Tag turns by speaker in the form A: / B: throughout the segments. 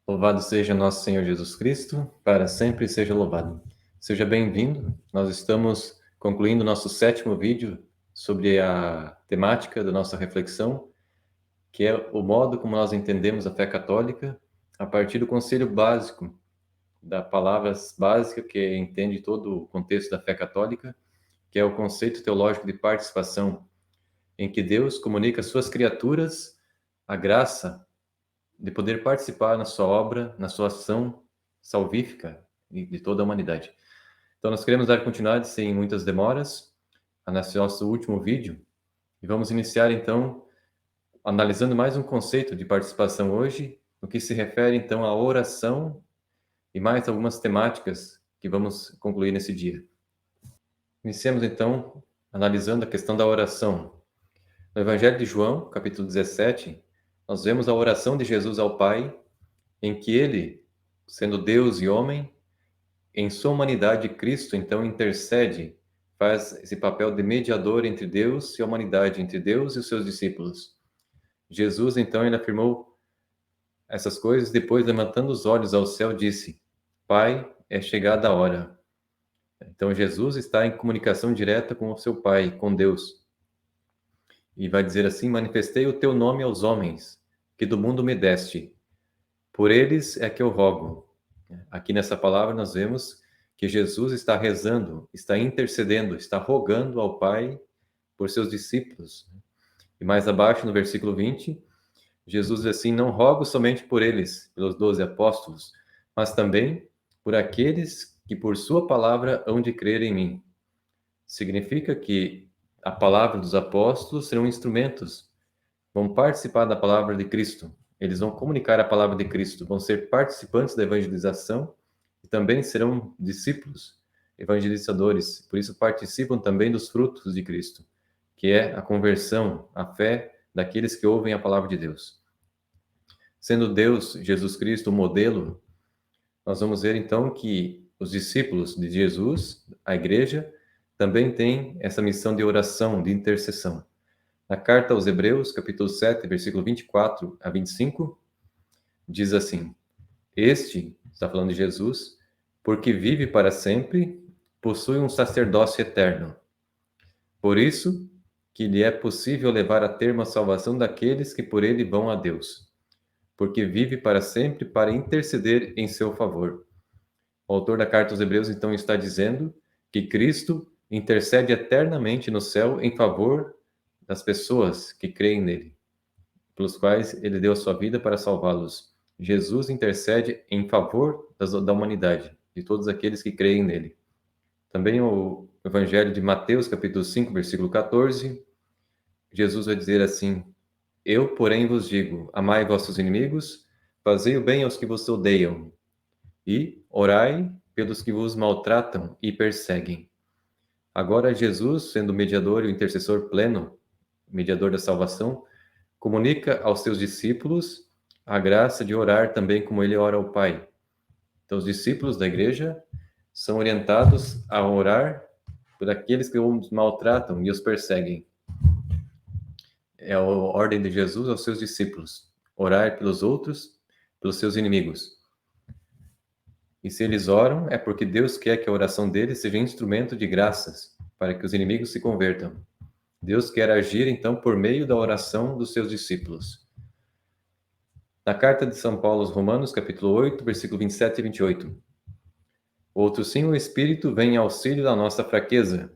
A: Louvado seja nosso Senhor Jesus Cristo, para sempre seja louvado. Seja bem-vindo. Nós estamos concluindo nosso 7º vídeo sobre a temática da nossa reflexão, que é o modo como nós entendemos a fé católica a partir do conselho básico, da palavra básica que entende todo o contexto da fé católica, que é o conceito teológico de participação, em que Deus comunica às suas criaturas a graça de poder participar na sua obra, na sua ação salvífica de toda a humanidade. Então, nós queremos dar continuidade, sem muitas demoras, a nosso último vídeo, e vamos iniciar, então, analisando mais um conceito de participação hoje, no que se refere, então, à oração e mais algumas temáticas que vamos concluir nesse dia. Iniciemos, então, analisando a questão da oração. No Evangelho de João, capítulo 17, nós vemos a oração de Jesus ao Pai, em que ele, sendo Deus e homem, em sua humanidade, Cristo, então, intercede, faz esse papel de mediador entre Deus e a humanidade, entre Deus e os seus discípulos. Jesus, então, ele afirmou essas coisas, depois, levantando os olhos ao céu, disse: Pai, é chegada a hora. Então, Jesus está em comunicação direta com o seu Pai, com Deus. E vai dizer assim: manifestei o teu nome aos homens, que do mundo me deste. Por eles é que eu rogo. Aqui nessa palavra nós vemos que Jesus está rezando, está intercedendo, está rogando ao Pai por seus discípulos. E mais abaixo, no versículo 20, Jesus diz assim: não rogo somente por eles, pelos 12 apóstolos, mas também por aqueles que por sua palavra hão de crer em mim. Significa que a palavra dos apóstolos serão instrumentos, vão participar da palavra de Cristo. Eles vão comunicar a palavra de Cristo, vão ser participantes da evangelização e também serão discípulos, evangelizadores. Por isso participam também dos frutos de Cristo, que é a conversão, a fé daqueles que ouvem a palavra de Deus. Sendo Deus, Jesus Cristo, o modelo, nós vamos ver então que os discípulos de Jesus, a igreja, também têm essa missão de oração, de intercessão. Na carta aos Hebreus, capítulo 7, versículo 24 a 25, diz assim: Este, está falando de Jesus, porque vive para sempre, possui um sacerdócio eterno. Por isso que lhe é possível levar a termo a salvação daqueles que por ele vão a Deus, porque vive para sempre para interceder em seu favor. O autor da carta aos Hebreus, então, está dizendo que Cristo intercede eternamente no céu em favor das pessoas que creem nele, pelos quais ele deu a sua vida para salvá-los. Jesus intercede em favor da humanidade, de todos aqueles que creem nele. Também o Evangelho de Mateus, capítulo 5, versículo 14, Jesus vai dizer assim: Eu, porém, vos digo, amai vossos inimigos, fazei o bem aos que vos odeiam, e orai pelos que vos maltratam e perseguem. Agora, Jesus, sendo o mediador e o intercessor pleno, mediador da salvação, comunica aos seus discípulos a graça de orar também como ele ora ao Pai. Então, os discípulos da igreja são orientados a orar por aqueles que os maltratam e os perseguem. É a ordem de Jesus aos seus discípulos: orar pelos outros, pelos seus inimigos. E se eles oram, é porque Deus quer que a oração deles seja instrumento de graças para que os inimigos se convertam. Deus quer agir, então, por meio da oração dos seus discípulos. Na carta de São Paulo aos Romanos, capítulo 8, versículo 27 e 28. Outro sim, o Espírito vem em auxílio da nossa fraqueza,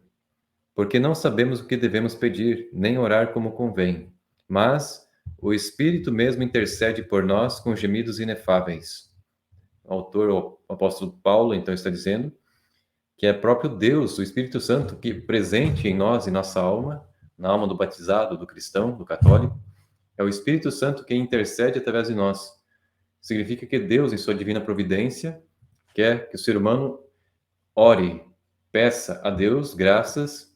A: porque não sabemos o que devemos pedir, nem orar como convém. Mas o Espírito mesmo intercede por nós com gemidos inefáveis. O autor, o apóstolo Paulo, então, está dizendo que é próprio Deus, o Espírito Santo, que presente em nós, em nossa alma, na alma do batizado, do cristão, do católico, é o Espírito Santo que intercede através de nós. Significa que Deus, em sua divina providência, quer que o ser humano ore, peça a Deus graças,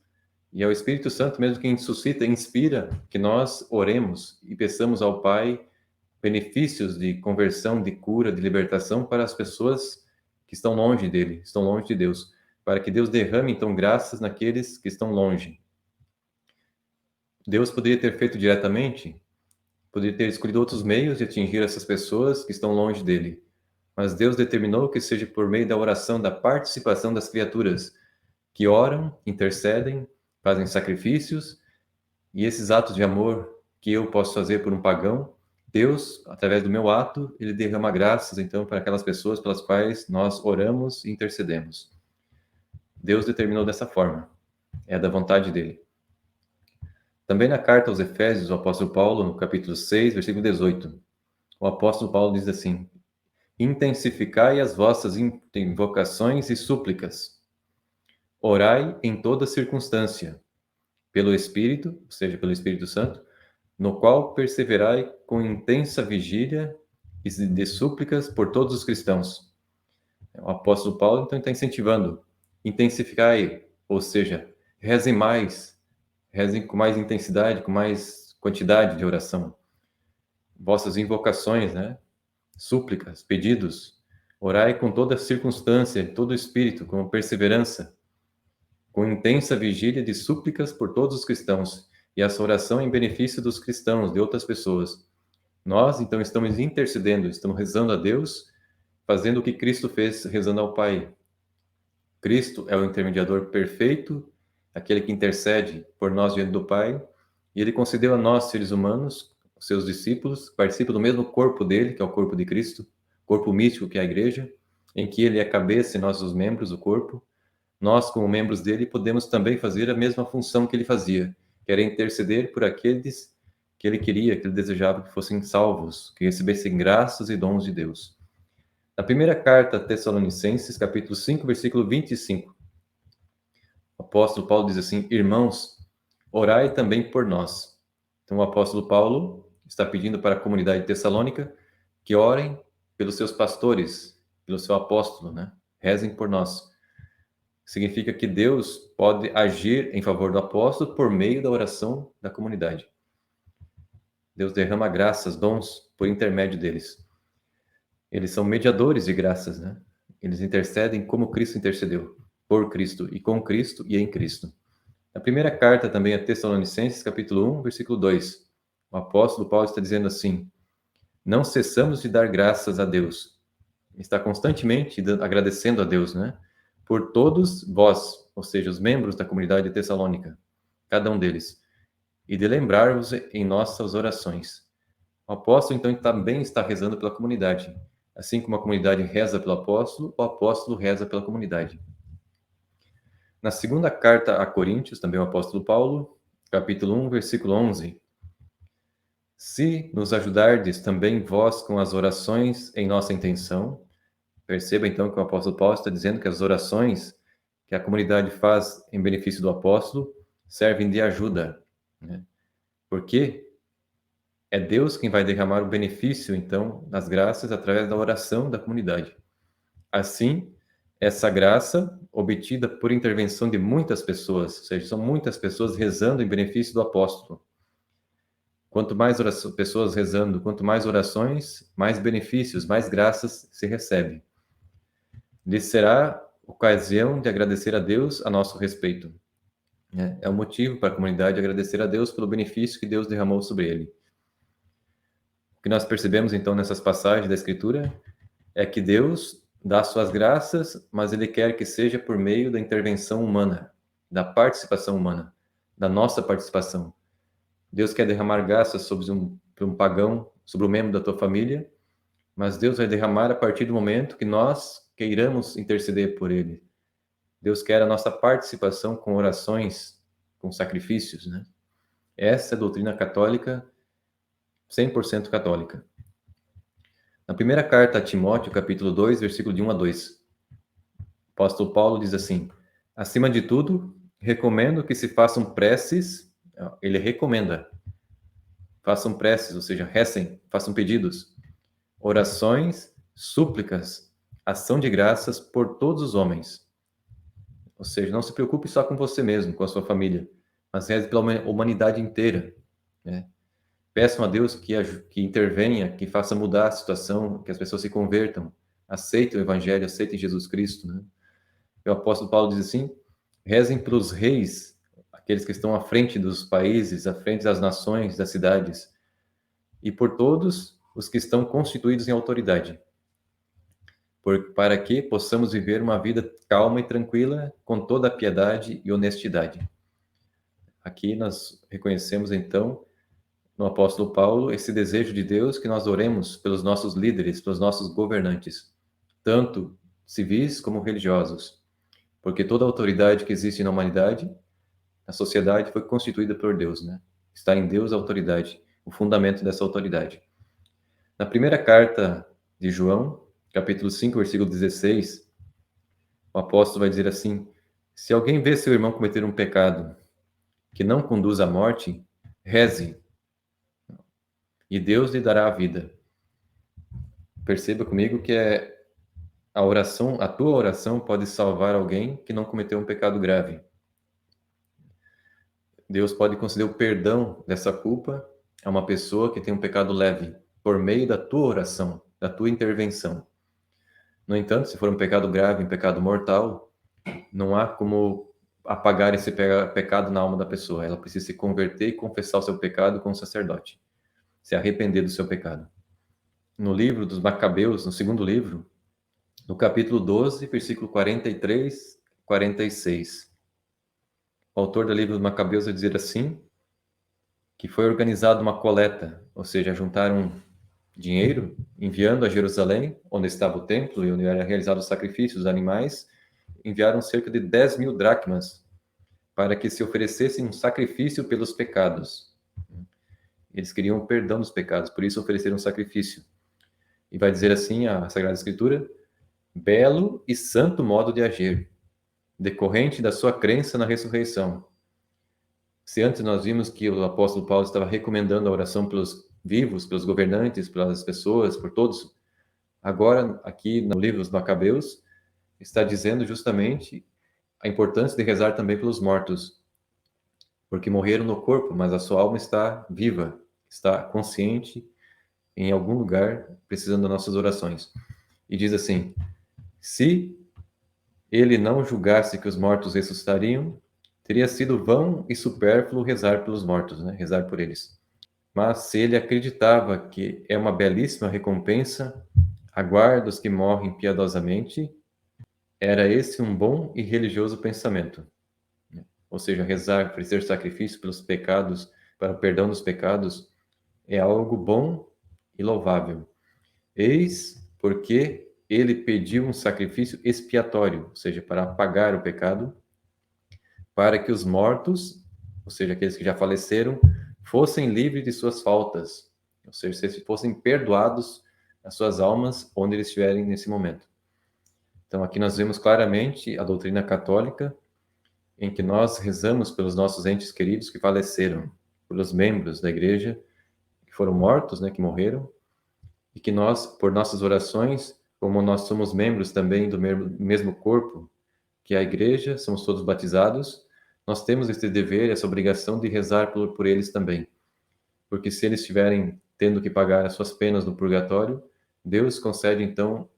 A: e é o Espírito Santo mesmo quem suscita, inspira que nós oremos e peçamos ao Pai benefícios de conversão, de cura, de libertação para as pessoas que estão longe dele, estão longe de Deus, para que Deus derrame então graças naqueles que estão longe. Deus poderia ter feito diretamente, poderia ter escolhido outros meios de atingir essas pessoas que estão longe dele, mas Deus determinou que seja por meio da oração, da participação das criaturas, que oram, intercedem, fazem sacrifícios, e esses atos de amor que eu posso fazer por um pagão, Deus, através do meu ato, ele derrama graças, então, para aquelas pessoas pelas quais nós oramos e intercedemos. Deus determinou dessa forma, é da vontade dele. Também na carta aos Efésios, o apóstolo Paulo, no capítulo 6, versículo 18, o apóstolo Paulo diz assim: intensificai as vossas invocações e súplicas, orai em toda circunstância, pelo Espírito, ou seja, pelo Espírito Santo, no qual perseverai com intensa vigília e de súplicas por todos os cristãos. O apóstolo Paulo, então, está incentivando, intensificai, ou seja, rezem mais, rezem com mais intensidade, com mais quantidade de oração. Vossas invocações, né? Súplicas, pedidos, orai com toda circunstância, todo espírito, com perseverança, com intensa vigília de súplicas por todos os cristãos, e essa oração em benefício dos cristãos, de outras pessoas. Nós, então, estamos intercedendo, estamos rezando a Deus, fazendo o que Cristo fez, rezando ao Pai. Cristo é o intermediador perfeito, aquele que intercede por nós diante do Pai, e ele concedeu a nós, seres humanos, seus discípulos, participam do mesmo corpo dele, que é o corpo de Cristo, corpo místico que é a igreja, em que ele é a cabeça e nós os membros do corpo. Nós, como membros dele, podemos também fazer a mesma função que ele fazia, que era interceder por aqueles que ele queria, que ele desejava que fossem salvos, que recebessem graças e dons de Deus. Na primeira carta a Tessalonicenses, capítulo 5, versículo 25, o apóstolo Paulo diz assim: irmãos, orai também por nós. Então, o apóstolo Paulo está pedindo para a comunidade tessalônica que orem pelos seus pastores, pelo seu apóstolo, né? Rezem por nós. Significa que Deus pode agir em favor do apóstolo por meio da oração da comunidade. Deus derrama graças, dons, por intermédio deles. Eles são mediadores de graças, né? Eles intercedem como Cristo intercedeu, por Cristo e com Cristo e em Cristo. Na primeira carta também a Tessalonicenses, capítulo 1, versículo 2, o apóstolo Paulo está dizendo assim: não cessamos de dar graças a Deus. Está constantemente agradecendo a Deus, né? Por todos vós, ou seja, os membros da comunidade tessalônica, cada um deles, e de lembrar-vos em nossas orações. O apóstolo, então, também está rezando pela comunidade. Assim como a comunidade reza pelo apóstolo, o apóstolo reza pela comunidade. Na segunda carta a Coríntios, também o apóstolo Paulo, capítulo 1, versículo 11. Se nos ajudardes também vós com as orações em nossa intenção. Perceba, então, que o apóstolo Paulo está dizendo que as orações que a comunidade faz em benefício do apóstolo servem de ajuda, né? Porque é Deus quem vai derramar o benefício, então, das graças através da oração da comunidade. Assim, essa graça, obtida por intervenção de muitas pessoas, ou seja, são muitas pessoas rezando em benefício do apóstolo. Quanto mais pessoas rezando, quanto mais orações, mais benefícios, mais graças se recebe. Lhes será ocasião de agradecer a Deus a nosso respeito. É um motivo para a comunidade agradecer a Deus pelo benefício que Deus derramou sobre ele. O que nós percebemos, então, nessas passagens da Escritura é que Deus dá suas graças, mas Ele quer que seja por meio da intervenção humana, da participação humana, da nossa participação. Deus quer derramar graças sobre um pagão, sobre um membro da tua família, mas Deus vai derramar a partir do momento que nós queiramos interceder por ele. Deus quer a nossa participação com orações, com sacrifícios, né? Essa é a doutrina católica, 100% católica. Na primeira carta a Timóteo, capítulo 2, versículo de 1 a 2, o apóstolo Paulo diz assim: acima de tudo, recomendo que se façam preces, ele recomenda, façam preces, ou seja, rezem, façam pedidos, orações, súplicas, ação de graças por todos os homens. Ou seja, não se preocupe só com você mesmo, com a sua família, mas reze pela humanidade inteira, né? Peçam a Deus que intervenha, que faça mudar a situação, que as pessoas se convertam, aceitem o Evangelho, aceitem Jesus Cristo, né? E o apóstolo Paulo diz assim: rezem pelos reis, aqueles que estão à frente dos países, à frente das nações, das cidades, e por todos os que estão constituídos em autoridade. para que possamos viver uma vida calma e tranquila, com toda a piedade e honestidade. Aqui nós reconhecemos, então, no apóstolo Paulo, esse desejo de Deus que nós oremos pelos nossos líderes, pelos nossos governantes, tanto civis como religiosos, porque toda a autoridade que existe na humanidade, na sociedade, foi constituída por Deus, né? Está em Deus a autoridade, o fundamento dessa autoridade. Na primeira carta de João, capítulo 5, versículo 16, o apóstolo vai dizer assim: se alguém vê seu irmão cometer um pecado que não conduz à morte, reze, e Deus lhe dará a vida. Perceba comigo que a oração, a tua oração pode salvar alguém que não cometeu um pecado grave. Deus pode conceder o perdão dessa culpa a uma pessoa que tem um pecado leve, por meio da tua oração, da tua intervenção. No entanto, se for um pecado grave, um pecado mortal, não há como apagar esse pecado na alma da pessoa. Ela precisa se converter e confessar o seu pecado com o sacerdote, se arrepender do seu pecado. No livro dos Macabeus, no segundo livro, no capítulo 12, versículo 43, 46. O autor do livro dos Macabeus vai dizer assim, que foi organizada uma coleta, ou seja, juntaram dinheiro, enviando a Jerusalém, onde estava o templo e onde era realizado os sacrifícios dos animais, enviaram cerca de 10.000 dracmas para que se oferecessem um sacrifício pelos pecados. Eles queriam o perdão dos pecados, por isso ofereceram um sacrifício. E vai dizer assim a Sagrada Escritura: belo e santo modo de agir, decorrente da sua crença na ressurreição. Se antes nós vimos que o apóstolo Paulo estava recomendando a oração pelos vivos, pelos governantes, pelas pessoas, por todos, agora, aqui no livro dos Macabeus, está dizendo justamente a importância de rezar também pelos mortos, porque morreram no corpo, mas a sua alma está viva, está consciente em algum lugar, precisando das nossas orações. E diz assim: se ele não julgasse que os mortos ressuscitariam, teria sido vão e supérfluo rezar pelos mortos, né? Rezar por eles. Mas se ele acreditava que é uma belíssima recompensa, aguarda os que morrem piedosamente, era esse um bom e religioso pensamento. Ou seja, rezar, oferecer sacrifício pelos pecados, para o perdão dos pecados, é algo bom e louvável. Eis porque ele pediu um sacrifício expiatório, ou seja, para apagar o pecado, para que os mortos, ou seja, aqueles que já faleceram, fossem livres de suas faltas, ou seja, se fossem perdoados as suas almas onde eles estiverem nesse momento. Então, aqui nós vemos claramente a doutrina católica, em que nós rezamos pelos nossos entes queridos que faleceram, pelos membros da igreja que foram mortos, né, que morreram, e que nós, por nossas orações, como nós somos membros também do mesmo corpo que é a igreja, somos todos batizados, nós temos esse dever, essa obrigação de rezar por eles também. Porque se eles estiverem tendo que pagar as suas penas no purgatório, Deus concede então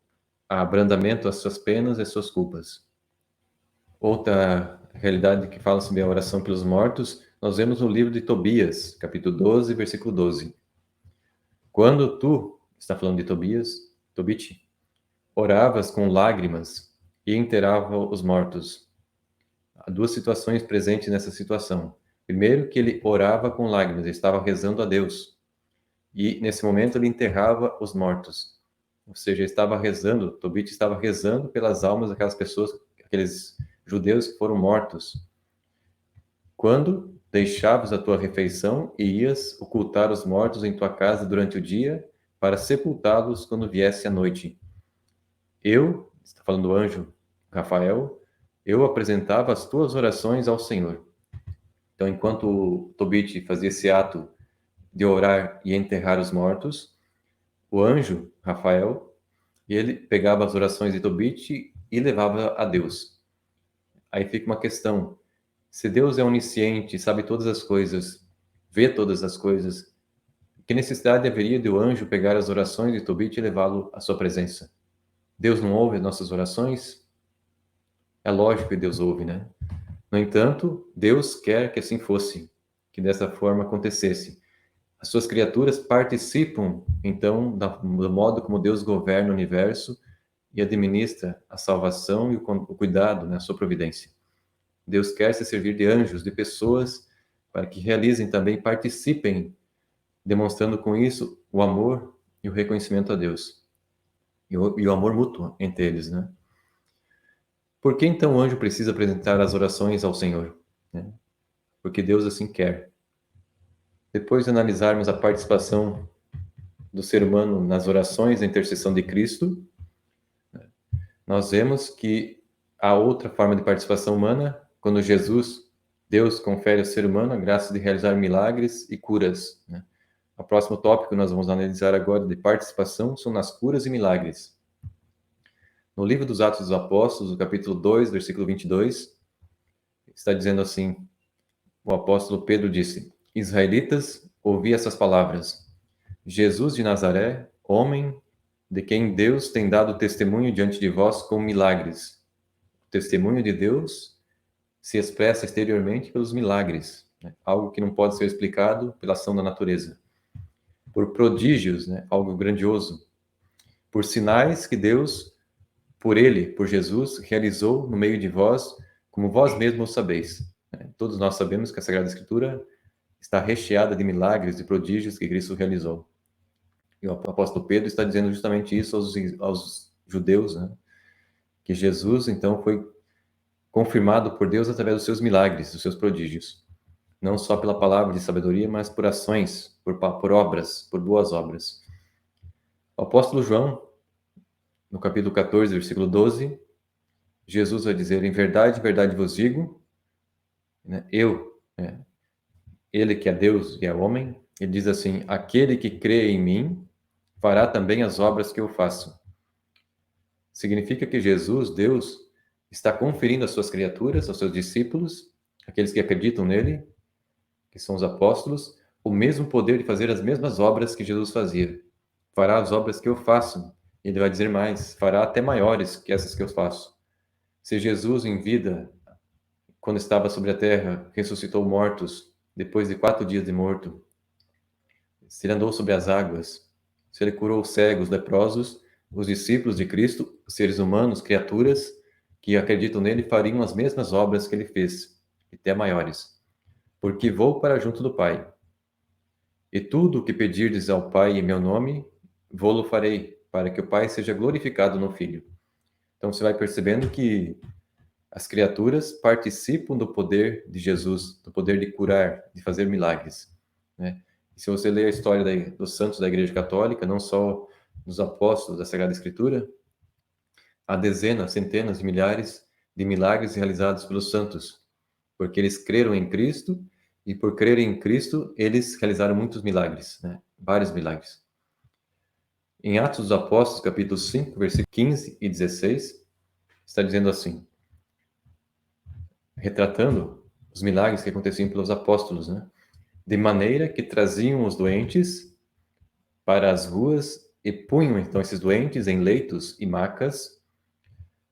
A: abrandamento às suas penas e às suas culpas. Outra realidade que fala sobre a oração pelos mortos, nós vemos no livro de Tobias, capítulo 12, versículo 12. Quando tu, está falando de Tobias, Tobit, oravas com lágrimas e enterrava os mortos. Há duas situações presentes nessa situação. Primeiro, que ele orava com lágrimas, ele estava rezando a Deus. E nesse momento ele enterrava os mortos. Ou seja, ele estava rezando, Tobit estava rezando pelas almas daquelas pessoas, aqueles judeus que foram mortos. Quando deixavas a tua refeição e ias ocultar os mortos em tua casa durante o dia, para sepultá-los quando viesse a noite. Eu, está falando do anjo Rafael, eu apresentava as tuas orações ao Senhor. Então, enquanto Tobit fazia esse ato de orar e enterrar os mortos, o anjo Rafael, ele pegava as orações de Tobit e levava a Deus. Aí fica uma questão: se Deus é onisciente, sabe todas as coisas, vê todas as coisas, que necessidade haveria de o anjo pegar as orações de Tobit e levá-lo à sua presença? Deus não ouve as nossas orações? É lógico que Deus ouve, né? No entanto, Deus quer que assim fosse, que dessa forma acontecesse. As suas criaturas participam, então, do modo como Deus governa o universo, e administra a salvação e o cuidado, né, a sua providência. Deus quer se servir de anjos, de pessoas, para que realizem também, participem, demonstrando com isso o amor e o reconhecimento a Deus. E o amor mútuo entre eles, né? Por que então o anjo precisa apresentar as orações ao Senhor? Né? Porque Deus assim quer. Depois de analisarmos a participação do ser humano nas orações da intercessão de Cristo, nós vemos que há outra forma de participação humana, quando Deus confere ao ser humano a graça de realizar milagres e curas. Né? O próximo tópico que nós vamos analisar agora de participação são nas curas e milagres. No livro dos Atos dos Apóstolos, no capítulo 2, versículo 22, está dizendo assim, o apóstolo Pedro disse: Israelitas, ouvi essas palavras. Jesus de Nazaré, homem de quem Deus tem dado testemunho diante de vós com milagres. O testemunho de Deus se expressa exteriormente pelos milagres, né? Algo que não pode ser explicado pela ação da natureza. Por prodígios, né? Algo grandioso. Por sinais que Deus, por Jesus, realizou no meio de vós, como vós mesmos sabeis. Todos nós sabemos que a Sagrada Escritura está recheada de milagres e prodígios que Cristo realizou. E o apóstolo Pedro está dizendo justamente isso aos judeus, né? Que Jesus, então, foi confirmado por Deus através dos seus milagres, dos seus prodígios. Não só pela palavra de sabedoria, mas por ações, por obras, por boas obras. O apóstolo João, no capítulo 14, versículo 12, Jesus vai dizer: em verdade vos digo, né, ele que é Deus e é homem, ele diz assim: aquele que crê em mim fará também as obras que eu faço. Significa que Jesus, Deus, está conferindo às suas criaturas, aos seus discípulos, aqueles que acreditam nele, que são os apóstolos, o mesmo poder de fazer as mesmas obras que Jesus fazia. Fará as obras que eu faço. Ele vai dizer mais, fará até maiores que essas que eu faço. Se Jesus, em vida, quando estava sobre a terra, ressuscitou mortos, depois de 4 dias de morto, se ele andou sobre as águas, se ele curou cegos, leprosos, os discípulos de Cristo, seres humanos, criaturas que acreditam nele, fariam as mesmas obras que ele fez, e até maiores. Porque vou para junto do Pai. E tudo o que pedirdes ao Pai em meu nome, vou-lo farei, para que o Pai seja glorificado no Filho. Então você vai percebendo que as criaturas participam do poder de Jesus, do poder de curar, de fazer milagres, né? E se você ler a história dos santos da Igreja Católica, não só dos apóstolos da Sagrada Escritura, há dezenas, centenas de milhares de milagres realizados pelos santos, porque eles creram em Cristo e por crerem em Cristo, eles realizaram muitos milagres, né? Vários milagres. Em Atos dos Apóstolos, capítulo 5, versículos 15 e 16, está dizendo assim, retratando os milagres que aconteciam pelos apóstolos, né? De maneira que traziam os doentes para as ruas e punham então esses doentes em leitos e macas,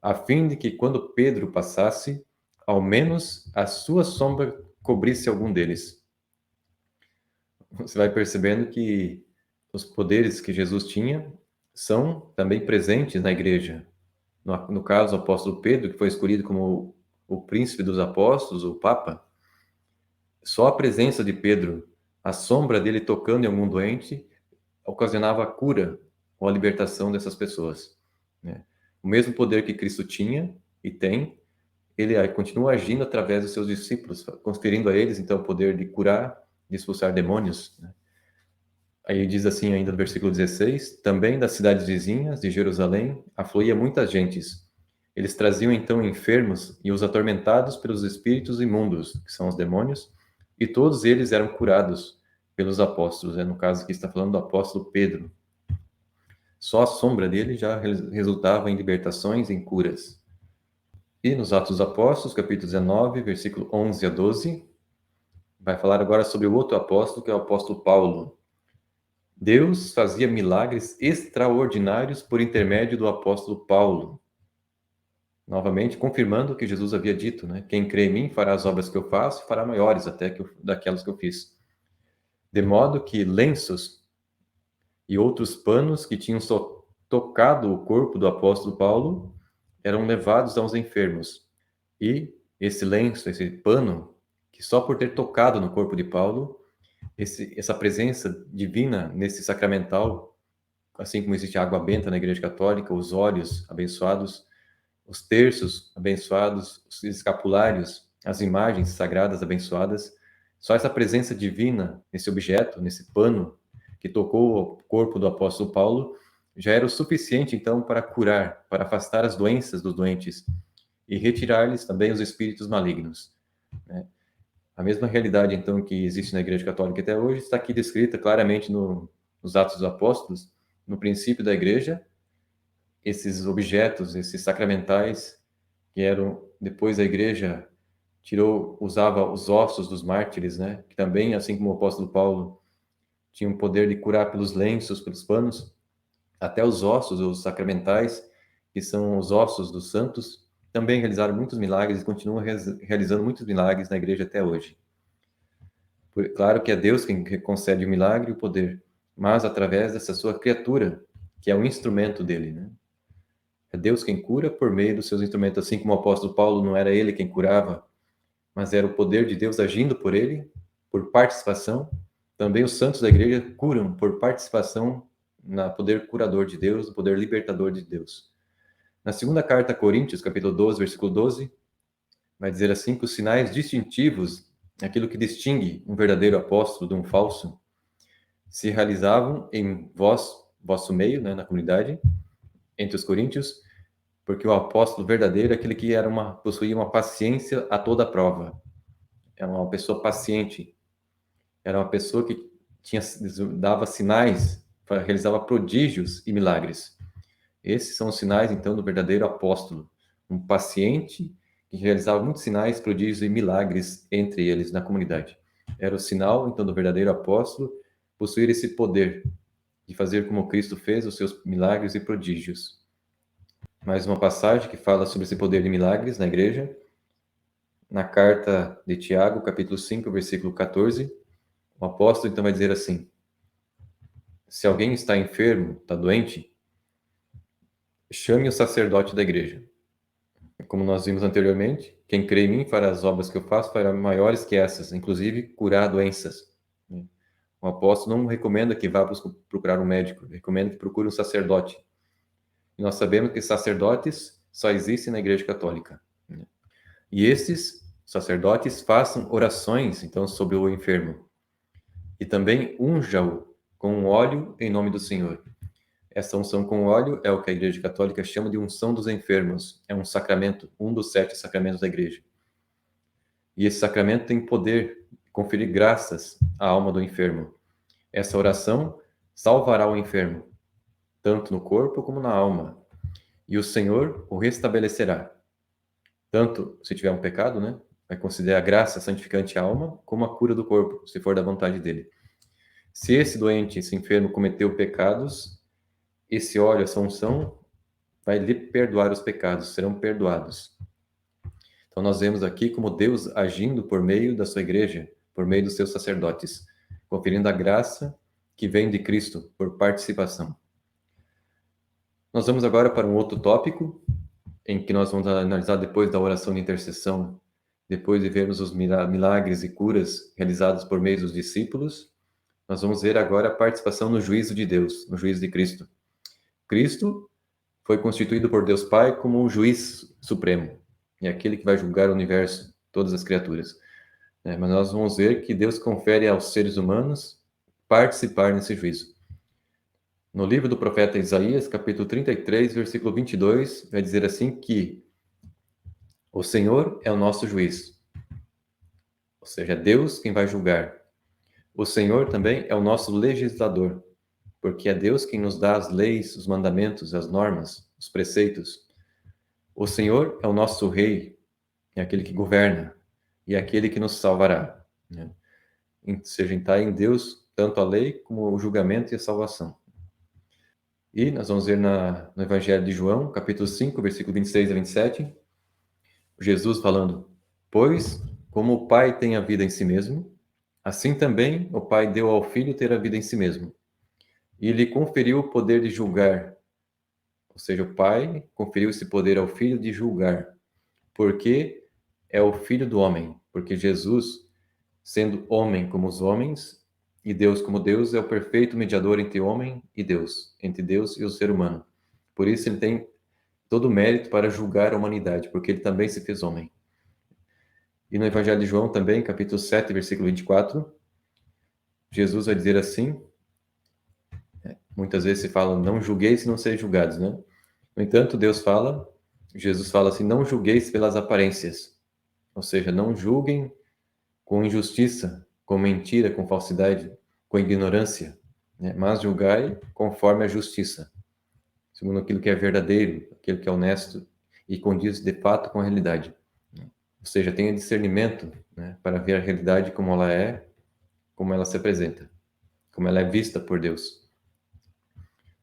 A: a fim de que quando Pedro passasse, ao menos a sua sombra cobrisse algum deles. Você vai percebendo que os poderes que Jesus tinha são também presentes na igreja. No caso, o apóstolo Pedro, que foi escolhido como o príncipe dos apóstolos, o Papa, só a presença de Pedro, a sombra dele tocando em algum doente, ocasionava a cura ou a libertação dessas pessoas, né? O mesmo poder que Cristo tinha e tem, ele continua agindo através dos seus discípulos, conferindo a eles, então, o poder de curar, de expulsar demônios, né? Aí diz assim ainda no versículo 16, também das cidades vizinhas de Jerusalém afluía muitas gentes. Eles traziam então enfermos e os atormentados pelos espíritos imundos, que são os demônios, e todos eles eram curados pelos apóstolos, né? No caso aqui está falando do apóstolo Pedro. Só a sombra dele já resultava em libertações, em curas. E nos Atos dos Apóstolos, capítulo 19, versículo 11 a 12, vai falar agora sobre o outro apóstolo, que é o apóstolo Paulo. Deus fazia milagres extraordinários por intermédio do apóstolo Paulo. Novamente, confirmando o que Jesus havia dito, né? Quem crê em mim fará as obras que eu faço, fará maiores até daquelas que eu fiz. De modo que lenços e outros panos que tinham tocado o corpo do apóstolo Paulo, eram levados aos enfermos. E esse lenço, esse pano, que só por ter tocado no corpo de Paulo, essa presença divina nesse sacramental, assim como existe a água benta na Igreja Católica, os óleos abençoados, os terços abençoados, os escapulários, as imagens sagradas abençoadas, só essa presença divina nesse objeto, nesse pano que tocou o corpo do apóstolo Paulo, já era o suficiente então para curar, para afastar as doenças dos doentes e retirar-lhes também os espíritos malignos, né? A mesma realidade então que existe na Igreja Católica até hoje está aqui descrita claramente nos Atos dos Apóstolos, no princípio da Igreja, esses objetos, esses sacramentais que eram depois a Igreja usava os ossos dos mártires, né? Que também, assim como o apóstolo Paulo, tinham o poder de curar pelos lenços, pelos panos, até os ossos, os sacramentais, que são os ossos dos santos, também realizaram muitos milagres e continuam realizando muitos milagres na Igreja até hoje. Claro que é Deus quem concede o milagre e o poder, mas através dessa sua criatura, que é o instrumento dele, né? É Deus quem cura por meio dos seus instrumentos, assim como o apóstolo Paulo não era ele quem curava, mas era o poder de Deus agindo por ele, por participação. Também os santos da igreja curam por participação no poder curador de Deus, no poder libertador de Deus. Na segunda carta a Coríntios, capítulo 12, versículo 12, vai dizer assim que os sinais distintivos, aquilo que distingue um verdadeiro apóstolo de um falso, se realizavam em vosso meio, né, na comunidade, entre os coríntios, porque o apóstolo verdadeiro é aquele que possuía uma paciência a toda prova. É uma pessoa paciente. Era uma pessoa que dava sinais, realizava prodígios e milagres. Esses são os sinais, então, do verdadeiro apóstolo. Um paciente que realizava muitos sinais, prodígios e milagres entre eles na comunidade. Era o sinal, então, do verdadeiro apóstolo possuir esse poder de fazer como Cristo fez os seus milagres e prodígios. Mais uma passagem que fala sobre esse poder de milagres na igreja. Na carta de Tiago, capítulo 5, versículo 14, o apóstolo então vai dizer assim: se alguém está enfermo, está doente, chame o sacerdote da igreja. Como nós vimos anteriormente, quem crê em mim fará as obras que eu faço, fará maiores que essas, inclusive curar doenças. O apóstolo não recomenda que vá procurar um médico, recomenda que procure um sacerdote. E nós sabemos que sacerdotes só existem na Igreja Católica. E esses sacerdotes façam orações, então, sobre o enfermo. E também unja-o com óleo em nome do Senhor. Essa unção com óleo é o que a Igreja Católica chama de unção dos enfermos. É um sacramento, um dos 7 sacramentos da Igreja. E esse sacramento tem poder de conferir graças à alma do enfermo. Essa oração salvará o enfermo, tanto no corpo como na alma. E o Senhor o restabelecerá. Tanto se tiver um pecado, né? Vai considerar a graça santificante a alma, como a cura do corpo, se for da vontade dele. Se esse doente, esse enfermo, cometeu pecados, esse óleo, essa unção, vai lhe perdoar os pecados, serão perdoados. Então, nós vemos aqui como Deus agindo por meio da sua igreja, por meio dos seus sacerdotes, conferindo a graça que vem de Cristo por participação. Nós vamos agora para um outro tópico, em que nós vamos analisar depois da oração de intercessão, depois de vermos os milagres e curas realizados por meio dos discípulos. Nós vamos ver agora a participação no juízo de Deus, no juízo de Cristo. Cristo foi constituído por Deus Pai como um juiz supremo, e aquele que vai julgar o universo, todas as criaturas. Mas nós vamos ver que Deus confere aos seres humanos participar nesse juízo. No livro do profeta Isaías, capítulo 33, versículo 22, vai dizer assim que o Senhor é o nosso juiz, ou seja, é Deus quem vai julgar. O Senhor também é o nosso legislador, porque é Deus quem nos dá as leis, os mandamentos, as normas, os preceitos. O Senhor é o nosso rei, é aquele que governa e é aquele que nos salvará. Ou seja, está em Deus tanto a lei como o julgamento e a salvação. E nós vamos ver no Evangelho de João, capítulo 5, versículo 26 a 27, Jesus falando: pois, como o Pai tem a vida em si mesmo, assim também o Pai deu ao Filho ter a vida em si mesmo, e lhe conferiu o poder de julgar, ou seja, o Pai conferiu esse poder ao Filho de julgar, porque é o Filho do homem, porque Jesus, sendo homem como os homens e Deus como Deus, é o perfeito mediador entre homem e Deus, entre Deus e o ser humano. Por isso ele tem todo o mérito para julgar a humanidade, porque ele também se fez homem. E no Evangelho de João também, capítulo 7, versículo 24, Jesus vai dizer assim, muitas vezes se fala, não julgueis se não seis julgados, né? No entanto, Jesus fala assim, não julgueis pelas aparências, ou seja, não julguem com injustiça, com mentira, com falsidade, com ignorância, né? Mas julgai conforme a justiça, segundo aquilo que é verdadeiro, aquilo que é honesto e condiz de fato com a realidade. Ou seja, tenha discernimento, né, para ver a realidade como ela é, como ela se apresenta, como ela é vista por Deus.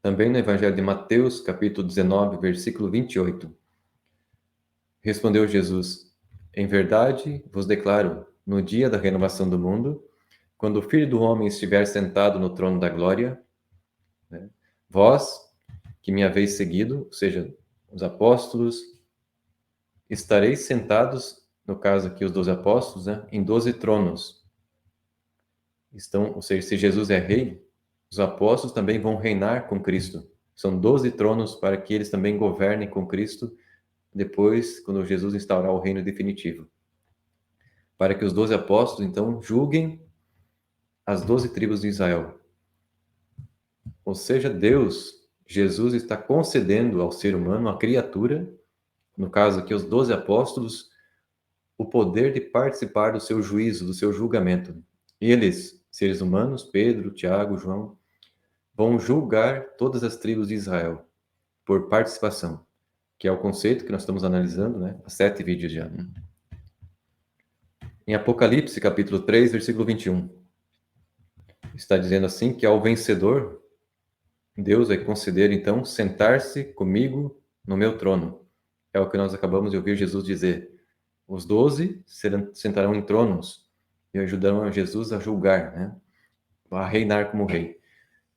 A: Também no Evangelho de Mateus, capítulo 19, versículo 28, respondeu Jesus, em verdade vos declaro, no dia da renovação do mundo, quando o Filho do Homem estiver sentado no trono da glória, né, vós, que me haveis seguido, ou seja, os apóstolos, estareis sentados, no caso aqui os 12 apóstolos, né, em 12 tronos. Ou seja, se Jesus é rei, os apóstolos também vão reinar com Cristo. São 12 tronos para que eles também governem com Cristo depois, quando Jesus instaurar o reino definitivo. Para que os 12 apóstolos, então, julguem as 12 tribos de Israel. Ou seja, Jesus está concedendo ao ser humano, à criatura, no caso aqui os 12 apóstolos, o poder de participar do seu juízo, do seu julgamento. Eles, seres humanos, Pedro, Tiago, João, vão julgar todas as tribos de Israel por participação, que é o conceito que nós estamos analisando, né? Há 7 vídeos já. Né? Em Apocalipse, capítulo 3, versículo 21, está dizendo assim que ao vencedor, Deus vai conceder, então, sentar-se comigo no meu trono. É o que nós acabamos de ouvir Jesus dizer. Os 12 sentarão em tronos e ajudarão Jesus a julgar, né? A reinar como rei.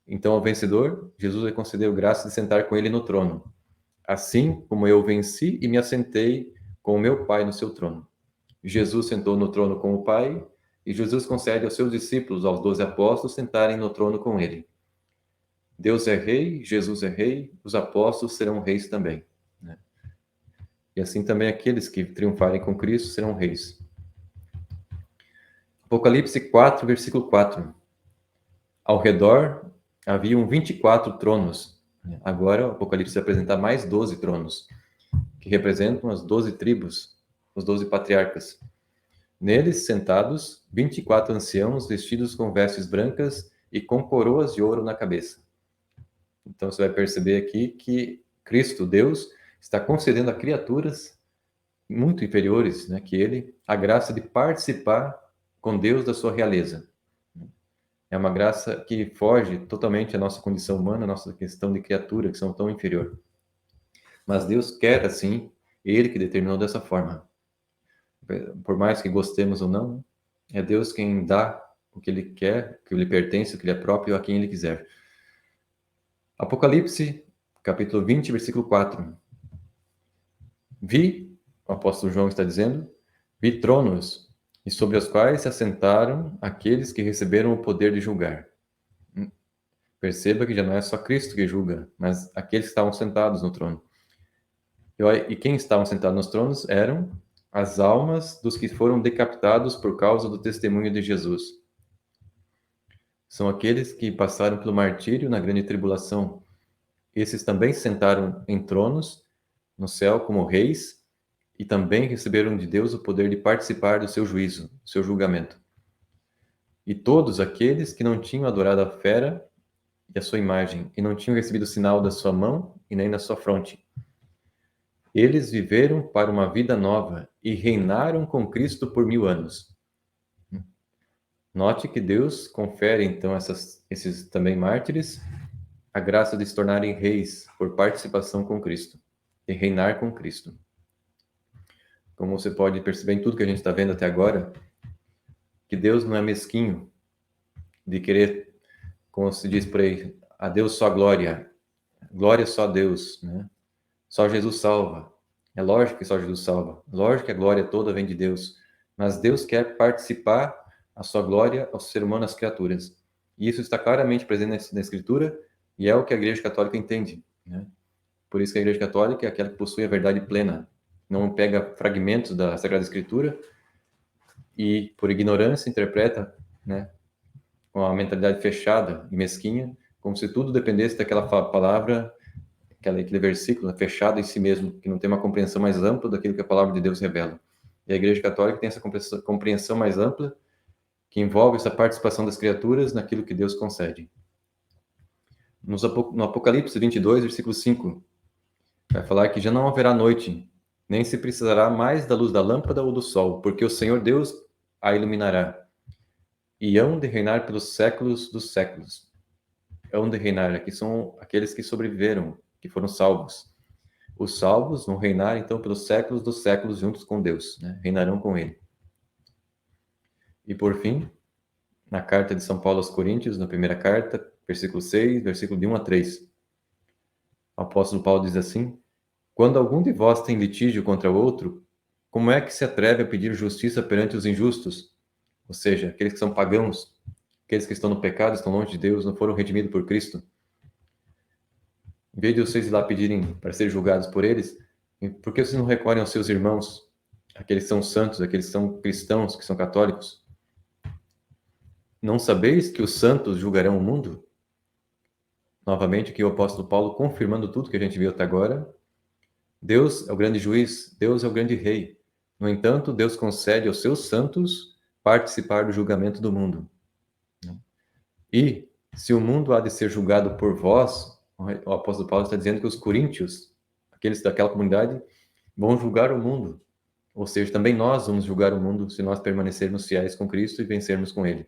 A: Então, ao vencedor, Jesus vai conceder a graça de sentar com ele no trono. Assim como eu venci e me assentei com o meu Pai no seu trono. Jesus sentou no trono com o Pai e Jesus concede aos seus discípulos, aos 12 apóstolos, sentarem no trono com ele. Deus é rei, Jesus é rei, os apóstolos serão reis também. Né? E assim também aqueles que triunfarem com Cristo serão reis. Apocalipse 4, versículo 4. Ao redor haviam 24 tronos. Agora o Apocalipse vai apresentar mais 12 tronos, que representam as 12 tribos, os 12 patriarcas. Neles, sentados, 24 anciãos vestidos com vestes brancas e com coroas de ouro na cabeça. Então você vai perceber aqui que Cristo, Deus, está concedendo a criaturas muito inferiores, né, que ele, a graça de participar com Deus da sua realeza. É uma graça que foge totalmente à nossa condição humana, à nossa questão de criatura, que são tão inferior. Mas Deus quer assim, ele que determinou dessa forma. Por mais que gostemos ou não, é Deus quem dá o que ele quer, o que lhe pertence, o que lhe é próprio a quem ele quiser. Apocalipse, capítulo 20, versículo 4. Vi, o apóstolo João está dizendo, vi tronos, e sobre os quais se assentaram aqueles que receberam o poder de julgar. Perceba que já não é só Cristo que julga, mas aqueles que estavam sentados no trono. E quem estavam sentados nos tronos eram as almas dos que foram decapitados por causa do testemunho de Jesus. São aqueles que passaram pelo martírio na grande tribulação. Esses também se sentaram em tronos no céu como reis e também receberam de Deus o poder de participar do seu juízo, do seu julgamento. E todos aqueles que não tinham adorado a fera e a sua imagem, e não tinham recebido o sinal da sua mão e nem da sua fronte. Eles viveram para uma vida nova e reinaram com Cristo por 1000 anos. Note que Deus confere, então, esses também mártires a graça de se tornarem reis por participação com Cristo e reinar com Cristo. Como você pode perceber em tudo que a gente está vendo até agora, que Deus não é mesquinho de querer, como se diz por aí, a Deus só glória. Glória só a Deus, né? Só Jesus salva. É lógico que só Jesus salva. Lógico que a glória toda vem de Deus. Mas Deus quer participar a sua glória ao ser humano, às criaturas. E isso está claramente presente na Escritura e é o que a Igreja Católica entende, né? Por isso que a Igreja Católica é aquela que possui a verdade plena. Não pega fragmentos da Sagrada Escritura e, por ignorância, interpreta, né, com a mentalidade fechada e mesquinha, como se tudo dependesse daquela palavra, aquele versículo fechado em si mesmo, que não tem uma compreensão mais ampla daquilo que a palavra de Deus revela. E a Igreja Católica tem essa compreensão mais ampla, que envolve essa participação das criaturas naquilo que Deus concede. No Apocalipse 22, versículo 5, vai falar que já não haverá noite, nem se precisará mais da luz da lâmpada ou do sol, porque o Senhor Deus a iluminará. E hão de reinar pelos séculos dos séculos. Hão de reinar, aqui são aqueles que sobreviveram, que foram salvos. Os salvos vão reinar, então, pelos séculos dos séculos juntos com Deus, né? Reinarão com Ele. E, por fim, na carta de São Paulo aos Coríntios, na primeira carta, versículo 6, versículo de 1 a 3, o apóstolo Paulo diz assim: quando algum de vós tem litígio contra outro, como é que se atreve a pedir justiça perante os injustos? Ou seja, aqueles que são pagãos, aqueles que estão no pecado, estão longe de Deus, não foram redimidos por Cristo. Em vez de vocês ir lá pedirem para ser julgados por eles, por que vocês não recorrem aos seus irmãos, aqueles que são santos, aqueles que são cristãos, que são católicos? Não sabeis que os santos julgarão o mundo? Novamente, aqui o apóstolo Paulo confirmando tudo que a gente viu até agora. Deus é o grande juiz, Deus é o grande rei. No entanto, Deus concede aos seus santos participar do julgamento do mundo. E, se o mundo há de ser julgado por vós, o apóstolo Paulo está dizendo que os coríntios, aqueles daquela comunidade, vão julgar o mundo. Ou seja, também nós vamos julgar o mundo se nós permanecermos fiéis com Cristo e vencermos com Ele.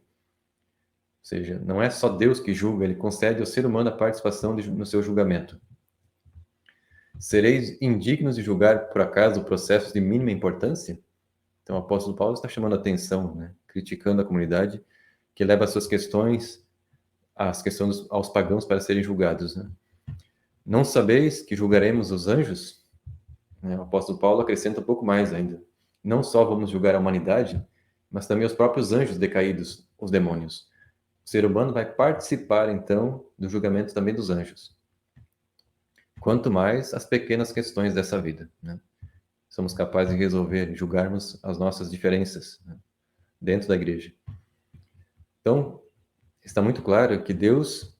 A: Ou seja, não é só Deus que julga, Ele concede ao ser humano a participação no seu julgamento. Sereis indignos de julgar, por acaso, processos de mínima importância? Então, o apóstolo Paulo está chamando a atenção, né? Criticando a comunidade que leva as suas questões, as questões aos pagãos para serem julgados, né? Não sabeis que julgaremos os anjos? O apóstolo Paulo acrescenta um pouco mais ainda. Não só vamos julgar a humanidade, mas também os próprios anjos decaídos, os demônios. O ser humano vai participar, então, do julgamento também dos anjos. Quanto mais as pequenas questões dessa vida, né? Somos capazes de resolver, julgarmos as nossas diferenças, né, dentro da igreja. Então, está muito claro que Deus,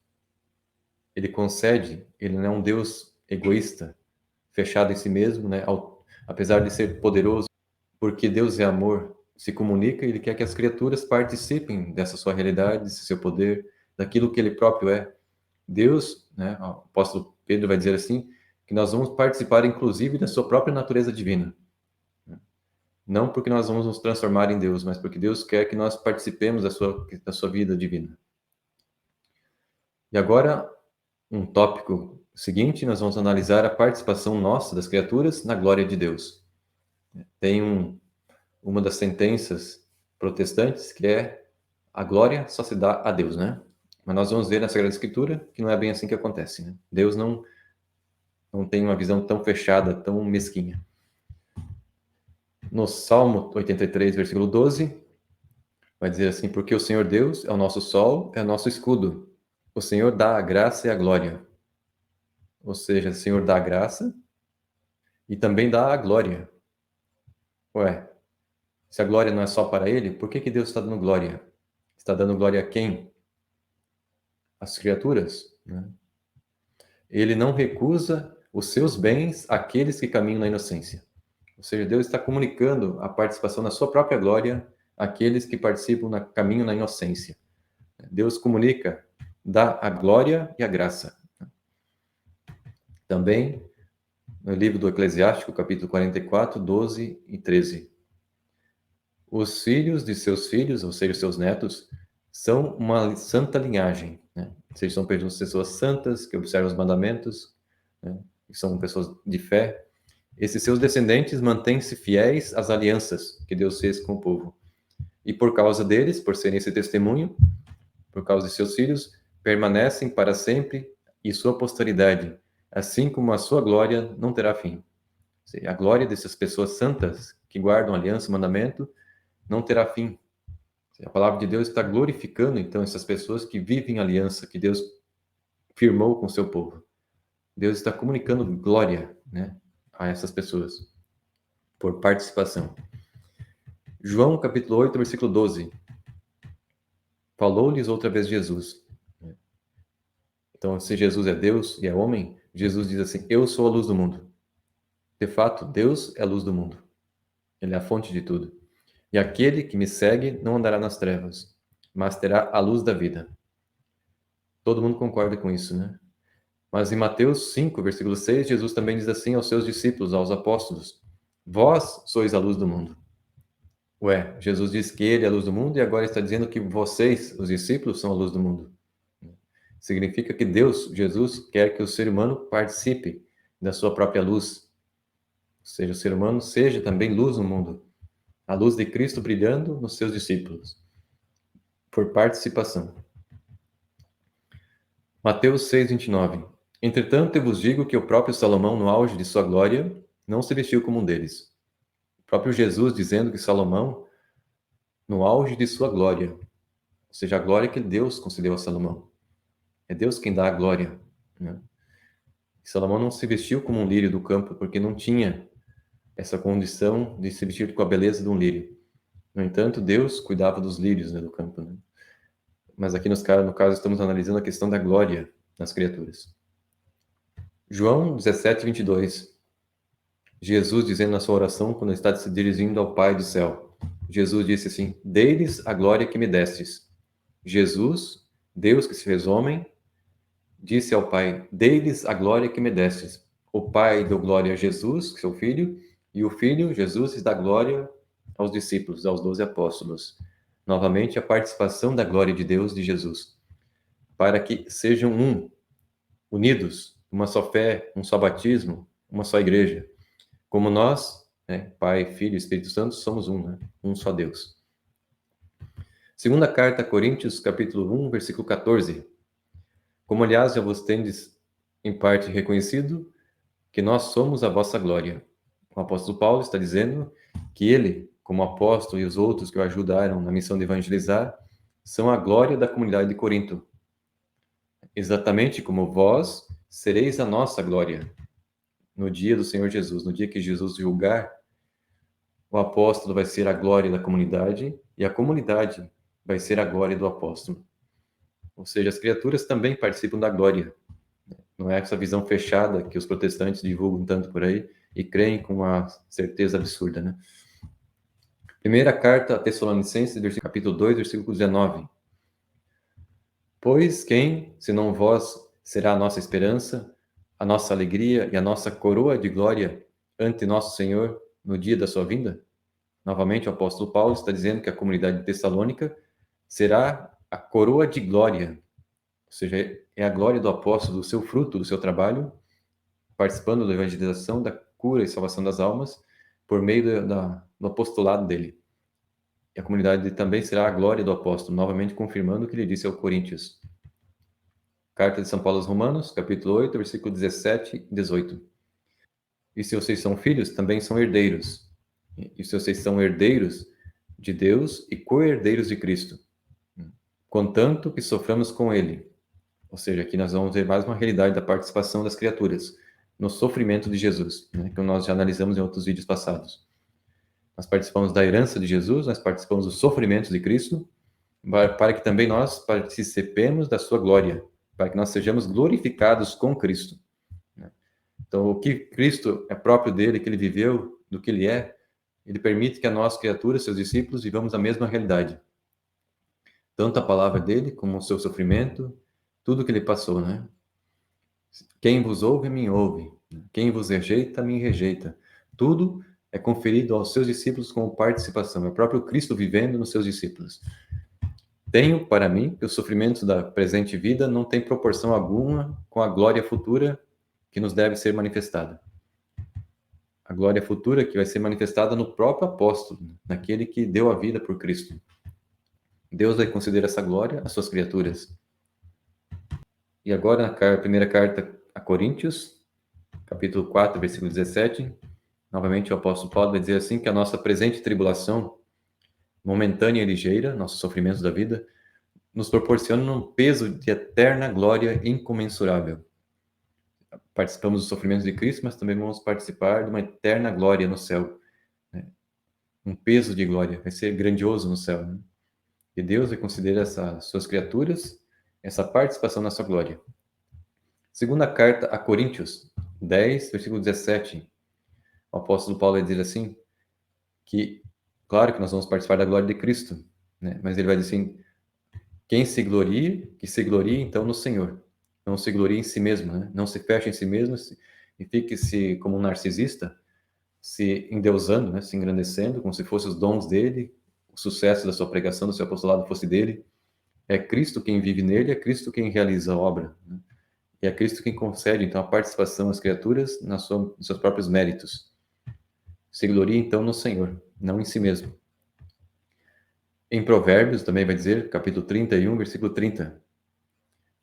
A: ele concede, ele não é um Deus egoísta, fechado em si mesmo, né? Apesar de ser poderoso, porque Deus é amor, se comunica e ele quer que as criaturas participem dessa sua realidade, desse seu poder, daquilo que ele próprio é. Deus, né, o apóstolo Pedro vai dizer assim, que nós vamos participar inclusive da sua própria natureza divina. Não porque nós vamos nos transformar em Deus, mas porque Deus quer que nós participemos da sua vida divina. E agora, um tópico seguinte, nós vamos analisar a participação nossa, das criaturas, na glória de Deus. Tem uma das sentenças protestantes que é a glória só se dá a Deus, né? Mas nós vamos ver na Sagrada Escritura que não é bem assim que acontece, né? Deus não tem uma visão tão fechada, tão mesquinha. No Salmo 83, versículo 12, vai dizer assim: porque o Senhor Deus é o nosso sol, é o nosso escudo. O Senhor dá a graça e a glória. Ou seja, o Senhor dá a graça e também dá a glória. Ué, se a glória não é só para Ele, por que Deus está dando glória? Está dando glória a quem? As criaturas, né? Ele não recusa os seus bens àqueles que caminham na inocência. Ou seja, Deus está comunicando a participação na sua própria glória àqueles que participam no caminho na inocência. Deus comunica, dá a glória e a graça. Também, no livro do Eclesiástico, capítulo 44, 12 e 13. Os filhos de seus filhos, ou seja, seus netos, são uma santa linhagem, né? Ou seja, são pessoas santas que observam os mandamentos, né? Que são pessoas de fé. Esses seus descendentes mantêm-se fiéis às alianças que Deus fez com o povo. E por causa deles, por serem esse testemunho, por causa de seus filhos, permanecem para sempre e sua posteridade, assim como a sua glória não terá fim. Ou seja, a glória dessas pessoas santas que guardam a aliança e o mandamento não terá fim. A palavra de Deus está glorificando, então, essas pessoas que vivem a aliança que Deus firmou com o seu povo. Deus está comunicando glória, né, a essas pessoas, por participação. João, capítulo 8, versículo 12. Falou-lhes outra vez Jesus. Então, se Jesus é Deus e é homem, Jesus diz assim: eu sou a luz do mundo. De fato, Deus é a luz do mundo. Ele é a fonte de tudo. E aquele que me segue não andará nas trevas, mas terá a luz da vida. Todo mundo concorda com isso, né? Mas em Mateus 5, versículo 6, Jesus também diz assim aos seus discípulos, aos apóstolos: vós sois a luz do mundo. Ué, Jesus disse que ele é a luz do mundo e agora está dizendo que vocês, os discípulos, são a luz do mundo. Significa que Deus, Jesus, quer que o ser humano participe da sua própria luz. Ou seja, o ser humano seja também luz no mundo. A luz de Cristo brilhando nos seus discípulos. Por participação. Mateus 6, 29. Entretanto, eu vos digo que o próprio Salomão, no auge de sua glória, não se vestiu como um deles. O próprio Jesus dizendo que Salomão, no auge de sua glória, ou seja, a glória que Deus concedeu a Salomão. É Deus quem dá a glória, né? Salomão não se vestiu como um lírio do campo, porque não tinha essa condição de se vestir com a beleza de um lírio. No entanto, Deus cuidava dos lírios, né, do campo, né? Mas aqui no caso estamos analisando a questão da glória nas criaturas. João 17, 22. Jesus dizendo na sua oração, quando está se dirigindo ao Pai do céu. Jesus disse assim: dei-lhes a glória que me destes. Jesus, Deus que se fez homem, disse ao Pai: dei-lhes a glória que me destes. O Pai deu glória a Jesus, seu Filho, e o Filho, Jesus, dá glória aos discípulos, aos 12 apóstolos. Novamente, a participação da glória de Deus, de Jesus, para que sejam um, unidos, uma só fé, um só batismo, uma só igreja. Como nós, né, Pai, Filho e Espírito Santo, somos um, né? Um só Deus. Segunda carta a Coríntios, capítulo 1, versículo 14. Como, aliás, já vos tendes em parte reconhecido, que nós somos a vossa glória. O apóstolo Paulo está dizendo que ele, como apóstolo, e os outros que o ajudaram na missão de evangelizar, são a glória da comunidade de Corinto. Exatamente como vós sereis a nossa glória no dia do Senhor Jesus, no dia que Jesus julgar, o apóstolo vai ser a glória da comunidade e a comunidade vai ser a glória do apóstolo. Ou seja, as criaturas também participam da glória. Não é essa visão fechada que os protestantes divulgam tanto por aí e creem com uma certeza absurda, né? Primeira carta a Tessalonicenses, capítulo 2, versículo 19. Pois quem, senão vós, será a nossa esperança, a nossa alegria e a nossa coroa de glória ante nosso Senhor no dia da sua vinda? Novamente, o apóstolo Paulo está dizendo que a comunidade de Tessalônica será a coroa de glória, ou seja, é a glória do apóstolo, do seu fruto, do seu trabalho, participando da evangelização, da cura e salvação das almas, por meio do apostolado dele. E a comunidade também será a glória do apóstolo, novamente confirmando o que ele disse ao Coríntios. Carta de São Paulo aos Romanos, capítulo 8, versículo 17 e 18. E se vocês são filhos, também são herdeiros. E se vocês são herdeiros de Deus e co-herdeiros de Cristo, contanto que soframos com ele. Ou seja, aqui nós vamos ver mais uma realidade da participação das criaturas no sofrimento de Jesus, né, que nós já analisamos em outros vídeos passados. Nós participamos da herança de Jesus, nós participamos dos sofrimentos de Cristo, para que também nós participemos da sua glória, para que nós sejamos glorificados com Cristo. Então, o que Cristo é próprio dele, que ele viveu, do que ele é, ele permite que a nós, criaturas, seus discípulos, vivamos a mesma realidade. Tanto a palavra dele, como o seu sofrimento, tudo que ele passou, né? Quem vos ouve, me ouve. Quem vos rejeita, me rejeita. Tudo é conferido aos seus discípulos como participação. É o próprio Cristo vivendo nos seus discípulos. Tenho para mim que os sofrimentos da presente vida não têm proporção alguma com a glória futura que nos deve ser manifestada. A glória futura que vai ser manifestada no próprio apóstolo, naquele que deu a vida por Cristo. Deus vai conceder essa glória às suas criaturas. E agora, na primeira carta a Coríntios, capítulo 4, versículo 17, novamente o apóstolo Paulo vai dizer assim, que a nossa presente tribulação, momentânea e ligeira, nossos sofrimentos da vida, nos proporciona um peso de eterna glória incomensurável. Participamos dos sofrimentos de Cristo, mas também vamos participar de uma eterna glória no céu. Um peso de glória, vai ser grandioso no céu. Né? E Deus vai considerar essas suas criaturas, essa participação na sua glória. Segunda carta a Coríntios 10, versículo 17. O apóstolo Paulo vai dizer assim, que, claro que nós vamos participar da glória de Cristo, né? Mas ele vai dizer assim, quem se glorie, que se glorie então no Senhor. Não se glorie em si mesmo, né? Não se feche em si mesmo e fique-se como um narcisista, se endeusando, né? Se engrandecendo, como se fossem os dons dele, o sucesso da sua pregação, do seu apostolado fosse dele. É Cristo quem vive nele, é Cristo quem realiza a obra. Né? E é Cristo quem concede, então, a participação às criaturas nos seus próprios méritos. Se glorie, então, no Senhor, não em si mesmo. Em Provérbios, também vai dizer, capítulo 31, versículo 30.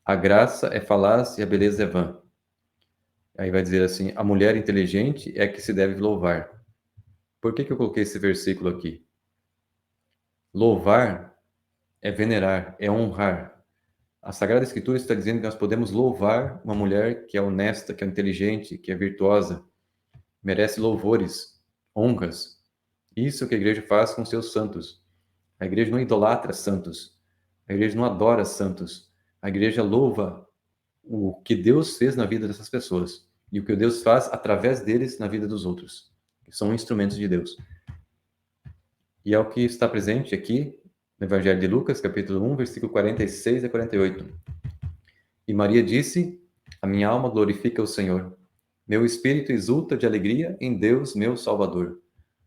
A: A graça é falaz e a beleza é vã. Aí vai dizer assim, a mulher inteligente é que se deve louvar. Por que eu coloquei esse versículo aqui? Louvar é venerar, é honrar. A Sagrada Escritura está dizendo que nós podemos louvar uma mulher que é honesta, que é inteligente, que é virtuosa, merece louvores, honras. Isso que a igreja faz com seus santos. A igreja não idolatra santos. A igreja não adora santos. A igreja louva o que Deus fez na vida dessas pessoas e o que Deus faz através deles na vida dos outros, que são instrumentos de Deus. E é o que está presente aqui no Evangelho de Lucas, capítulo 1, versículo 46 a 48. E Maria disse, a minha alma glorifica o Senhor. Meu espírito exulta de alegria em Deus, meu Salvador.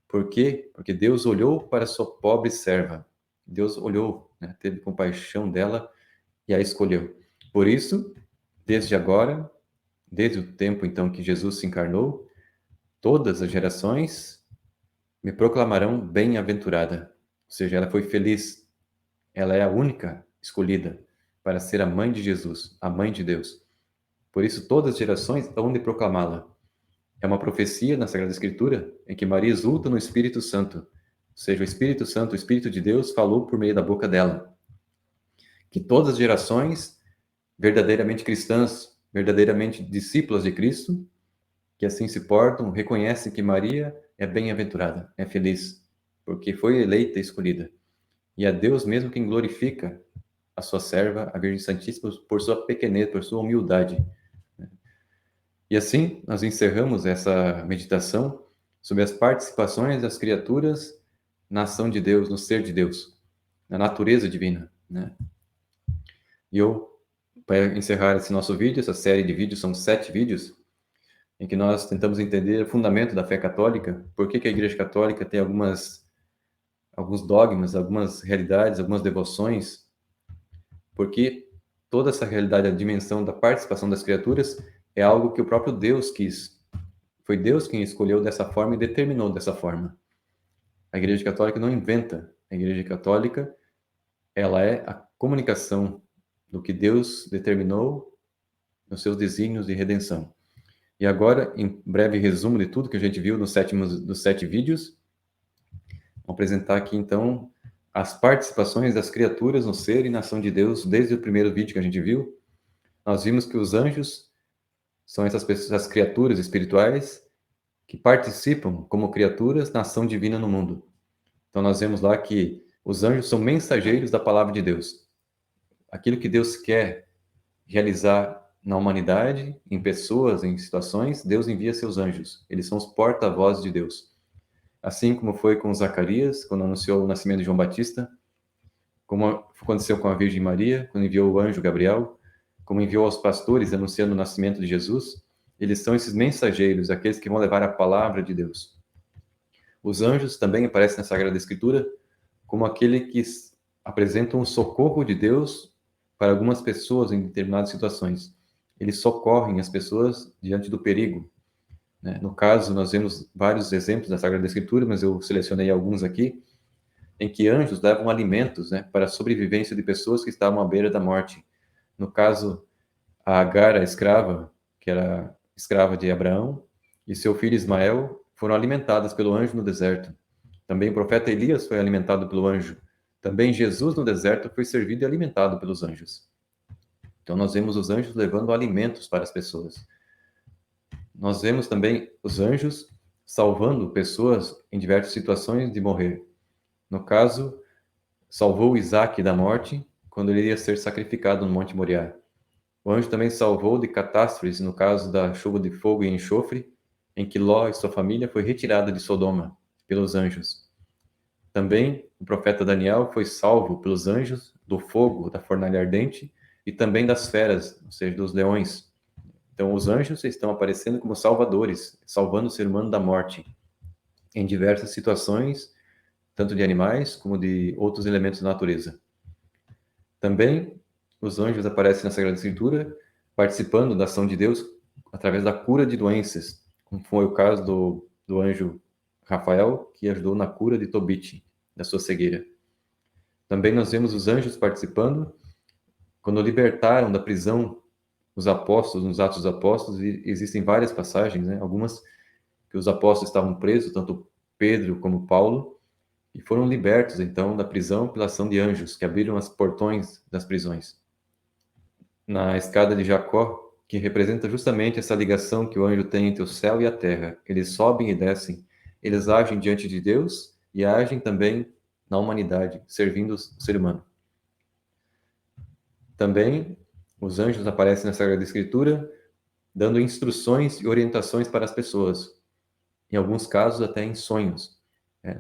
A: Por quê? Porque Deus olhou para sua pobre serva. Deus olhou, né, teve compaixão dela e a escolheu. Por isso, desde agora, desde o tempo então que Jesus se encarnou, todas as gerações me proclamarão bem-aventurada. Ou seja, ela foi feliz. Ela é a única escolhida para ser a mãe de Jesus, a mãe de Deus. Por isso, todas as gerações hão de proclamá-la. É uma profecia na Sagrada Escritura em que Maria exulta no Espírito Santo. Ou seja, o Espírito Santo, o Espírito de Deus, falou por meio da boca dela. Que todas as gerações, verdadeiramente cristãs, verdadeiramente discípulas de Cristo, que assim se portam, reconhecem que Maria é bem-aventurada, é feliz, porque foi eleita e escolhida. E é Deus mesmo quem glorifica a sua serva, a Virgem Santíssima, por sua pequenez, por sua humildade. E assim, nós encerramos essa meditação sobre as participações das criaturas na ação de Deus, no ser de Deus, na natureza divina, né? E eu, para encerrar esse nosso vídeo, essa série de vídeos, são 7 vídeos, em que nós tentamos entender o fundamento da fé católica, por que a Igreja Católica tem alguns dogmas, algumas realidades, algumas devoções, porque toda essa realidade, a dimensão da participação das criaturas, é algo que o próprio Deus quis. Foi Deus quem escolheu dessa forma e determinou dessa forma. A Igreja Católica não inventa. A Igreja Católica, ela é a comunicação do que Deus determinou nos seus desígnios de redenção. E agora, em breve resumo de tudo que a gente viu nos 7 vídeos, vou apresentar aqui, então, as participações das criaturas no ser e na ação de Deus, desde o primeiro vídeo que a gente viu. Nós vimos que os anjos são essas pessoas, as criaturas espirituais que participam como criaturas na ação divina no mundo. Então, nós vemos lá que os anjos são mensageiros da palavra de Deus. Aquilo que Deus quer realizar na humanidade, em pessoas, em situações, Deus envia seus anjos. Eles são os porta-vozes de Deus. Assim como foi com Zacarias, quando anunciou o nascimento de João Batista, como aconteceu com a Virgem Maria, quando enviou o anjo Gabriel, como enviou aos pastores anunciando o nascimento de Jesus, eles são esses mensageiros, aqueles que vão levar a palavra de Deus. Os anjos também aparecem na Sagrada Escritura como aquele que apresentam um socorro de Deus para algumas pessoas em determinadas situações. Eles socorrem as pessoas diante do perigo. Né? No caso, nós vemos vários exemplos da Sagrada Escritura, mas eu selecionei alguns aqui, em que anjos levam alimentos, né, para a sobrevivência de pessoas que estavam à beira da morte. No caso, a Agar, a escrava, que era escrava de Abraão, e seu filho Ismael foram alimentadas pelo anjo no deserto. Também o profeta Elias foi alimentado pelo anjo. Também Jesus no deserto foi servido e alimentado pelos anjos. Então nós vemos os anjos levando alimentos para as pessoas. Nós vemos também os anjos salvando pessoas em diversas situações de morrer. No caso, salvou Isaac da morte quando ele ia ser sacrificado no Monte Moriá. O anjo também salvou de catástrofes, no caso da chuva de fogo e enxofre, em que Ló e sua família foi retirada de Sodoma pelos anjos. Também o profeta Daniel foi salvo pelos anjos do fogo da fornalha ardente e também das feras, ou seja, dos leões. Então, os anjos estão aparecendo como salvadores, salvando o ser humano da morte em diversas situações, tanto de animais como de outros elementos da natureza. Também os anjos aparecem na Sagrada Escritura participando da ação de Deus através da cura de doenças, como foi o caso do anjo Rafael, que ajudou na cura de Tobit, da sua cegueira. Também nós vemos os anjos participando quando libertaram da prisão os apóstolos, nos Atos dos Apóstolos, e existem várias passagens, né? Algumas que os apóstolos estavam presos, tanto Pedro como Paulo, e foram libertos, então, da prisão pela ação de anjos, que abriram os portões das prisões. Na escada de Jacó, que representa justamente essa ligação que o anjo tem entre o céu e a terra. Eles sobem e descem, eles agem diante de Deus e agem também na humanidade, servindo o ser humano. Também os anjos aparecem na Sagrada Escritura, dando instruções e orientações para as pessoas, em alguns casos até em sonhos.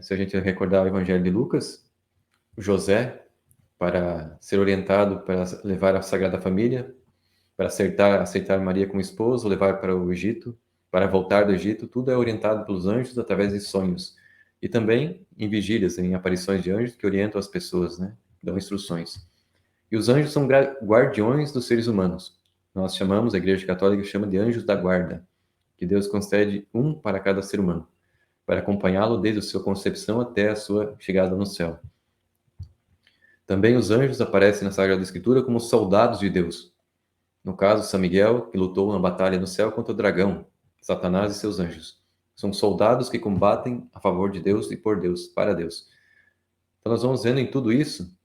A: Se a gente recordar o Evangelho de Lucas, José, para ser orientado para levar a Sagrada Família, para aceitar Maria como esposa, levar para o Egito, para voltar do Egito, tudo é orientado pelos anjos através de sonhos. E também em vigílias, em aparições de anjos que orientam as pessoas, né? Dão instruções. E os anjos são guardiões dos seres humanos. Nós chamamos, a Igreja Católica chama de anjos da guarda, que Deus concede um para cada ser humano, para acompanhá-lo desde a sua concepção até a sua chegada no céu. Também os anjos aparecem na Sagrada Escritura como soldados de Deus. No caso, São Miguel, que lutou na batalha no céu contra o dragão, Satanás e seus anjos. São soldados que combatem a favor de Deus e por Deus, para Deus. Então nós vamos vendo em tudo isso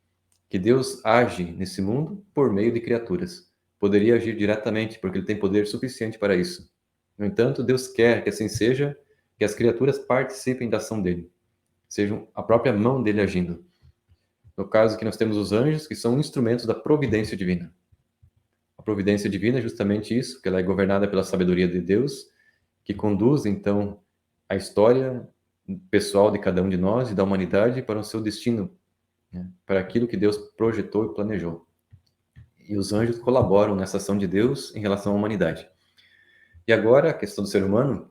A: que Deus age nesse mundo por meio de criaturas. Poderia agir diretamente, porque ele tem poder suficiente para isso. No entanto, Deus quer que assim seja, que as criaturas participem da ação dele, sejam a própria mão dele agindo. No caso que nós temos os anjos, que são instrumentos da providência divina. A providência divina é justamente isso, que ela é governada pela sabedoria de Deus, que conduz, então, a história pessoal de cada um de nós e da humanidade para o seu destino, né? Para aquilo que Deus projetou e planejou. E os anjos colaboram nessa ação de Deus em relação à humanidade. E agora, a questão do ser humano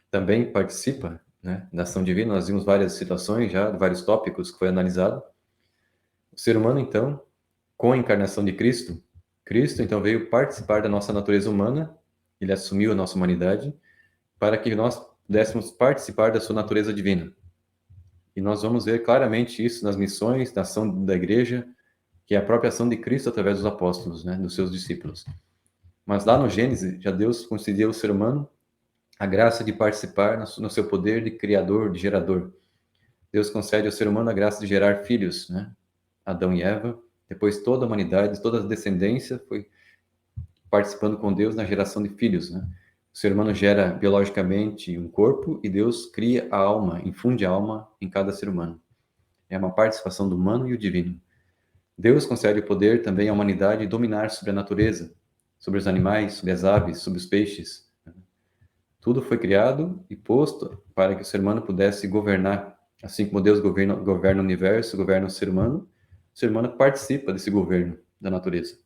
A: também participa, né, da ação divina. Nós vimos várias situações já, vários tópicos que foi analisado. O ser humano, então, com a encarnação de Cristo, então, veio participar da nossa natureza humana, ele assumiu a nossa humanidade, para que nós pudéssemos participar da sua natureza divina. E nós vamos ver claramente isso nas missões, na ação da igreja, que é a própria ação de Cristo através dos apóstolos, né, dos seus discípulos. Mas lá no Gênesis, já Deus concedeu ao ser humano a graça de participar no seu poder de criador, de gerador. Deus concede ao ser humano a graça de gerar filhos, né? Adão e Eva. Depois toda a humanidade, toda a descendência foi participando com Deus na geração de filhos, né? O ser humano gera biologicamente um corpo e Deus cria a alma, infunde a alma em cada ser humano. É uma participação do humano e o divino. Deus concede o poder também à humanidade de dominar sobre a natureza, sobre os animais, sobre as aves, sobre os peixes. Tudo foi criado e posto para que o ser humano pudesse governar. Assim como Deus governa o universo, governa o ser humano participa desse governo da natureza.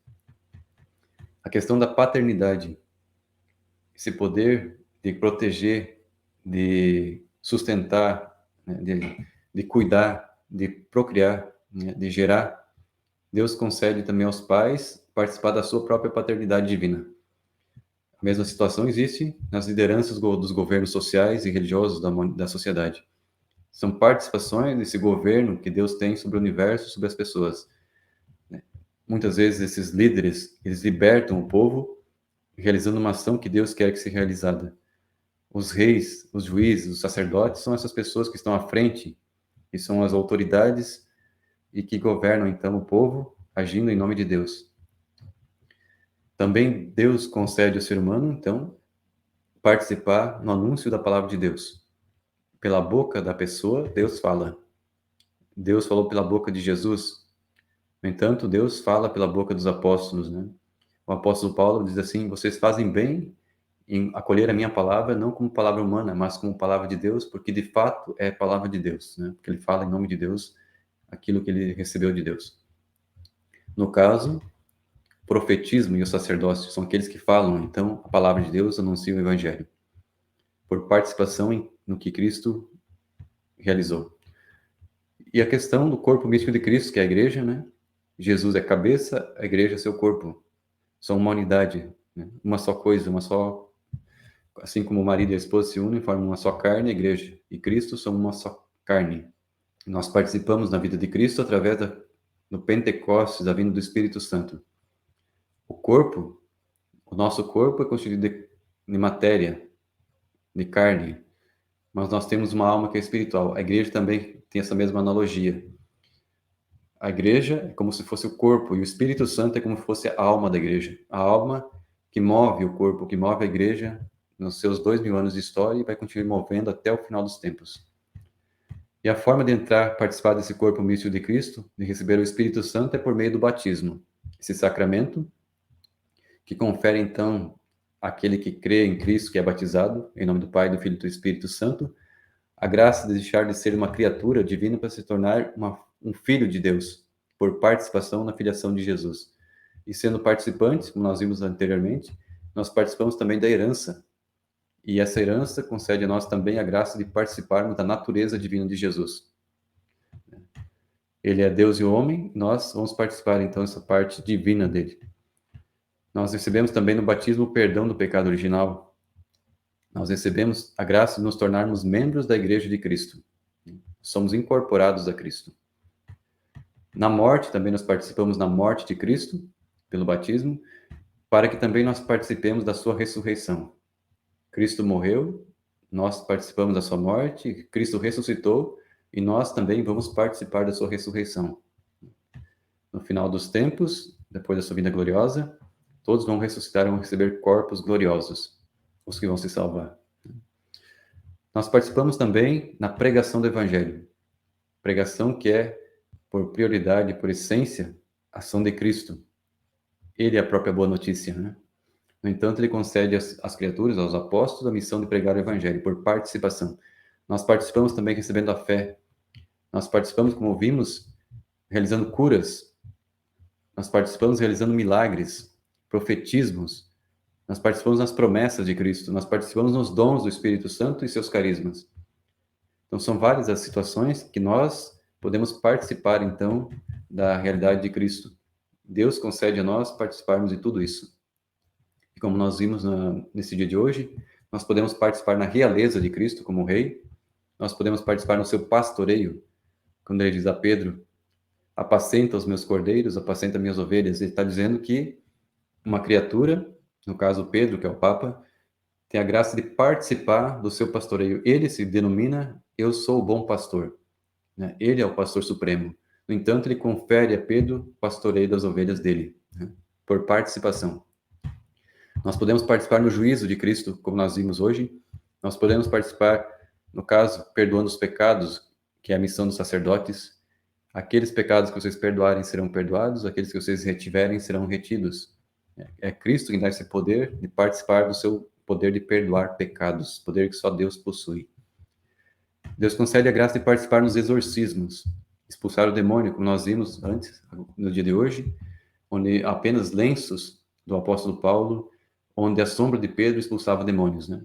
A: A questão da paternidade, esse poder de proteger, de sustentar, né, de cuidar, de procriar, né, de gerar, Deus concede também aos pais participar da sua própria paternidade divina. A mesma situação existe nas lideranças dos governos sociais e religiosos da sociedade. São participações desse governo que Deus tem sobre o universo, sobre as pessoas. Muitas vezes esses líderes, eles libertam o povo
B: realizando uma ação que Deus quer que seja realizada. Os reis, os juízes, os sacerdotes são essas pessoas que estão à frente, que são as autoridades e que governam então o povo, agindo em nome de Deus. Também Deus concede ao ser humano, então, participar no anúncio da palavra de Deus. Pela boca da pessoa, Deus fala. Deus falou pela boca de Jesus. No entanto, Deus fala pela boca dos apóstolos, né? O apóstolo Paulo diz assim: vocês fazem bem em acolher a minha palavra, não como palavra humana, mas como palavra de Deus, porque de fato é palavra de Deus, né? Porque ele fala em nome de Deus aquilo que ele recebeu de Deus. No caso, o profetismo e o sacerdócio são aqueles que falam, então, a palavra de Deus, anunciam o evangelho, por participação no que Cristo realizou. E a questão do corpo místico de Cristo, que é a igreja, né? Jesus é cabeça, a igreja é seu corpo. São uma unidade, né? Uma só coisa, uma só. Assim como o marido e a esposa se unem, formam uma só carne, a igreja e Cristo são uma só carne. Nós participamos na vida de Cristo através do Pentecostes, da vinda do Espírito Santo. O nosso corpo é constituído de matéria, de carne, mas nós temos uma alma que é espiritual. A igreja também tem essa mesma analogia. A igreja é como se fosse o corpo e o Espírito Santo é como se fosse a alma da igreja. A alma que move o corpo, que move a igreja nos seus 2000 anos de história e vai continuar movendo até o final dos tempos. E a forma de entrar, participar desse corpo místico de Cristo, de receber o Espírito Santo, é por meio do batismo. Esse sacramento que confere, então, àquele que crê em Cristo, que é batizado, em nome do Pai, do Filho e do Espírito Santo, a graça de deixar de ser uma criatura divina para se tornar um filho de Deus, por participação na filiação de Jesus. E sendo participantes, como nós vimos anteriormente, nós participamos também da herança. E essa herança concede a nós também a graça de participarmos da natureza divina de Jesus. Ele é Deus e homem, nós vamos participar então dessa parte divina dele. Nós recebemos também no batismo o perdão do pecado original. Nós recebemos a graça de nos tornarmos membros da Igreja de Cristo. Somos incorporados a Cristo. Na morte, também nós participamos na morte de Cristo, pelo batismo, para que também nós participemos da sua ressurreição. Cristo morreu, nós participamos da sua morte, Cristo ressuscitou, e nós também vamos participar da sua ressurreição. No final dos tempos, depois da sua vinda gloriosa, todos vão ressuscitar e vão receber corpos gloriosos, os que vão se salvar. Nós participamos também na pregação do Evangelho. Pregação que é, por prioridade, por essência, a ação de Cristo. Ele é a própria boa notícia, né? No entanto, ele concede às criaturas, aos apóstolos, a missão de pregar o Evangelho, por participação. Nós participamos também recebendo a fé. Nós participamos, como vimos, realizando curas. Nós participamos realizando milagres, profetismos. Nós participamos nas promessas de Cristo. Nós participamos nos dons do Espírito Santo e seus carismas. Então, são várias as situações que nós podemos participar, então, da realidade de Cristo. Deus concede a nós participarmos de tudo isso. E como nós vimos nesse dia de hoje, nós podemos participar na realeza de Cristo como rei, nós podemos participar no seu pastoreio, quando ele diz a Pedro, apacenta os meus cordeiros, apacenta minhas ovelhas. Ele está dizendo que uma criatura, no caso Pedro, que é o Papa, tem a graça de participar do seu pastoreio. Ele se denomina, eu sou o bom pastor. Né? Ele é o pastor supremo. No entanto, ele confere a Pedro o pastoreio das ovelhas dele, né? Por participação. Nós podemos participar no juízo de Cristo, como nós vimos hoje. Nós podemos participar, no caso, perdoando os pecados, que é a missão dos sacerdotes. Aqueles pecados que vocês perdoarem serão perdoados, aqueles que vocês retiverem serão retidos. É Cristo quem dá esse poder de participar do seu poder de perdoar pecados, poder que só Deus possui. Deus concede a graça de participar nos exorcismos, expulsar o demônio, como nós vimos antes, no dia de hoje, onde apenas lenços do apóstolo Paulo, onde a sombra de Pedro expulsava demônios, né?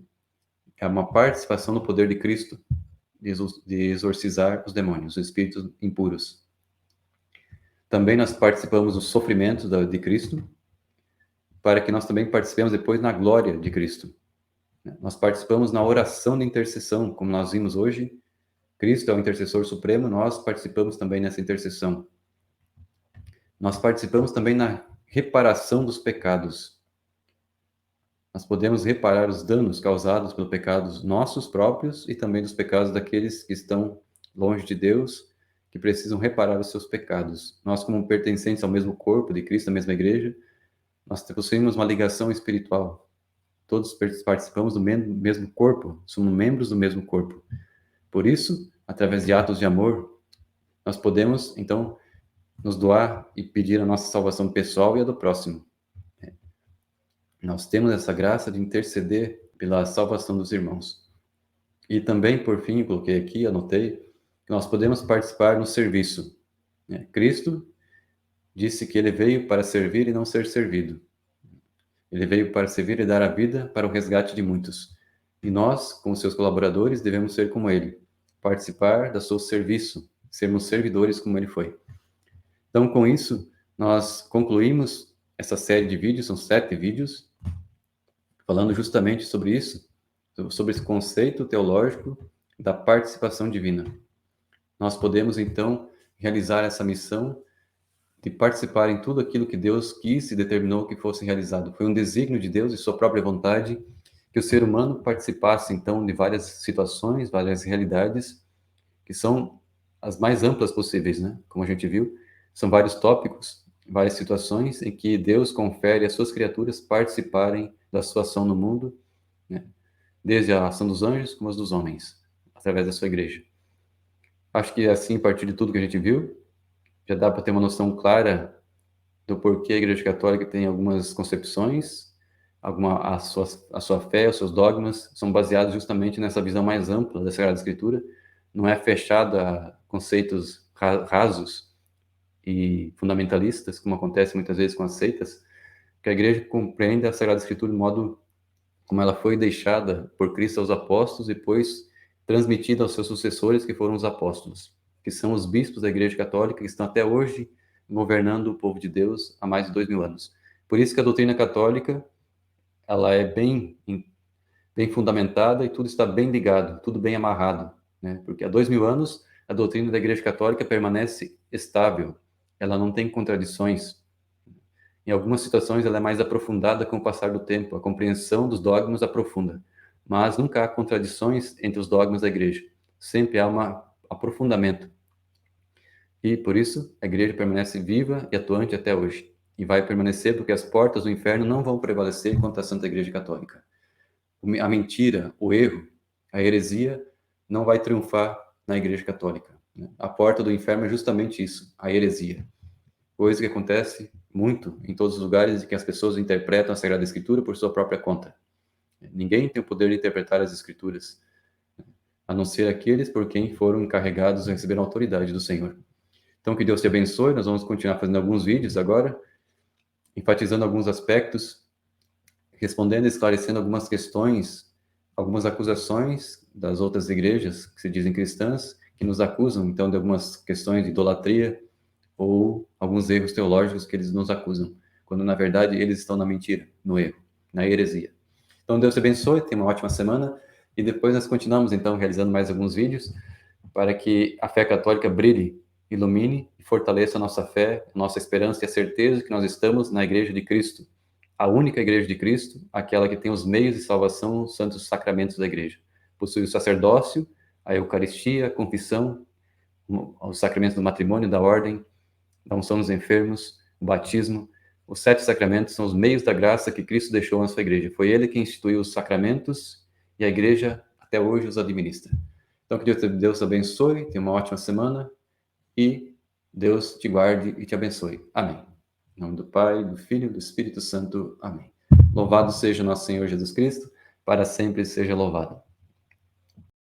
B: É uma participação no poder de Cristo de exorcizar os demônios, os espíritos impuros. Também nós participamos dos sofrimentos de Cristo, para que nós também participemos depois na glória de Cristo. Nós participamos na oração de intercessão, como nós vimos hoje. Cristo é o intercessor supremo, nós participamos também nessa intercessão. Nós participamos também na reparação dos pecados. nós podemos reparar os danos causados pelos pecados nossos próprios e também dos pecados daqueles que estão longe de Deus, que precisam reparar os seus pecados. Nós, como pertencentes ao mesmo corpo de Cristo, a mesma igreja, nós possuímos uma ligação espiritual. Todos participamos do mesmo corpo, somos membros do mesmo corpo. Por isso, através de atos de amor, nós podemos, então, nos doar e pedir a nossa salvação pessoal e a do próximo. Nós temos essa graça de interceder pela salvação dos irmãos. E também, por fim, coloquei aqui, anotei, que nós podemos participar no serviço. Cristo disse que ele veio para servir e não ser servido. Ele veio para servir e dar a vida para o resgate de muitos. E nós, como seus colaboradores, devemos ser como ele, participar do seu serviço, sermos servidores como ele foi. Então, com isso, nós concluímos essa série de vídeos, são 7 vídeos, falando justamente sobre isso, sobre esse conceito teológico da participação divina. Nós podemos, então, realizar essa missão de participar em tudo aquilo que Deus quis e determinou que fosse realizado. Foi um desígnio de Deus e sua própria vontade que o ser humano participasse, então, de várias situações, várias realidades, que são as mais amplas possíveis, né? Como a gente viu, são vários tópicos, várias situações em que Deus confere às suas criaturas participarem da sua ação no mundo, né? Desde a ação dos anjos como as dos homens, através da sua igreja. Acho que assim, a partir de tudo que a gente viu, já dá para ter uma noção clara do porquê a Igreja Católica tem algumas concepções, a sua fé, os seus dogmas são baseados justamente nessa visão mais ampla da Sagrada Escritura, não é fechada a conceitos rasos e fundamentalistas, como acontece muitas vezes com as seitas, que a Igreja compreende a Sagrada Escritura de modo como ela foi deixada por Cristo aos apóstolos e depois transmitida aos seus sucessores, que foram os apóstolos, que são os bispos da Igreja Católica, que estão até hoje governando o povo de Deus há mais de 2000 anos. Por isso que a doutrina católica, ela é bem fundamentada e tudo está bem ligado, tudo bem amarrado, né? Porque há 2000 anos a doutrina da Igreja Católica permanece estável, ela não tem contradições. Em algumas situações ela é mais aprofundada com o passar do tempo, a compreensão dos dogmas aprofunda, mas nunca há contradições entre os dogmas da Igreja, sempre há um aprofundamento. E por isso a Igreja permanece viva e atuante até hoje, e vai permanecer porque as portas do inferno não vão prevalecer contra a Santa Igreja Católica. A mentira, o erro, a heresia não vai triunfar na Igreja Católica. A porta do inferno é justamente isso, a heresia. Coisa que acontece muito em todos os lugares em que as pessoas interpretam a Sagrada Escritura por sua própria conta. Ninguém tem o poder de interpretar as Escrituras, a não ser aqueles por quem foram encarregados e receberam a autoridade do Senhor. Então, que Deus te abençoe. Nós vamos continuar fazendo alguns vídeos agora, enfatizando alguns aspectos, respondendo e esclarecendo algumas questões, algumas acusações das outras igrejas que se dizem cristãs, que nos acusam, então, de algumas questões de idolatria ou alguns erros teológicos que eles nos acusam, quando, na verdade, eles estão na mentira, no erro, na heresia. Então, Deus te abençoe, tenha uma ótima semana, e depois nós continuamos, então, realizando mais alguns vídeos, para que a fé católica brilhe, ilumine e fortaleça a nossa fé, a nossa esperança e a certeza que nós estamos na Igreja de Cristo, a única Igreja de Cristo, aquela que tem os meios de salvação, os santos sacramentos da Igreja. Possui o sacerdócio, a Eucaristia, a confissão, os sacramentos do matrimônio, da ordem, da unção dos enfermos, o batismo. Os 7 sacramentos são os meios da graça que Cristo deixou na sua Igreja. Foi Ele que instituiu os sacramentos e a Igreja até hoje os administra. Então, que Deus te abençoe, tenha uma ótima semana e Deus te guarde e te abençoe. Amém. Em nome do Pai, do Filho e do Espírito Santo. Amém. Louvado seja nosso Senhor Jesus Cristo, para sempre seja louvado.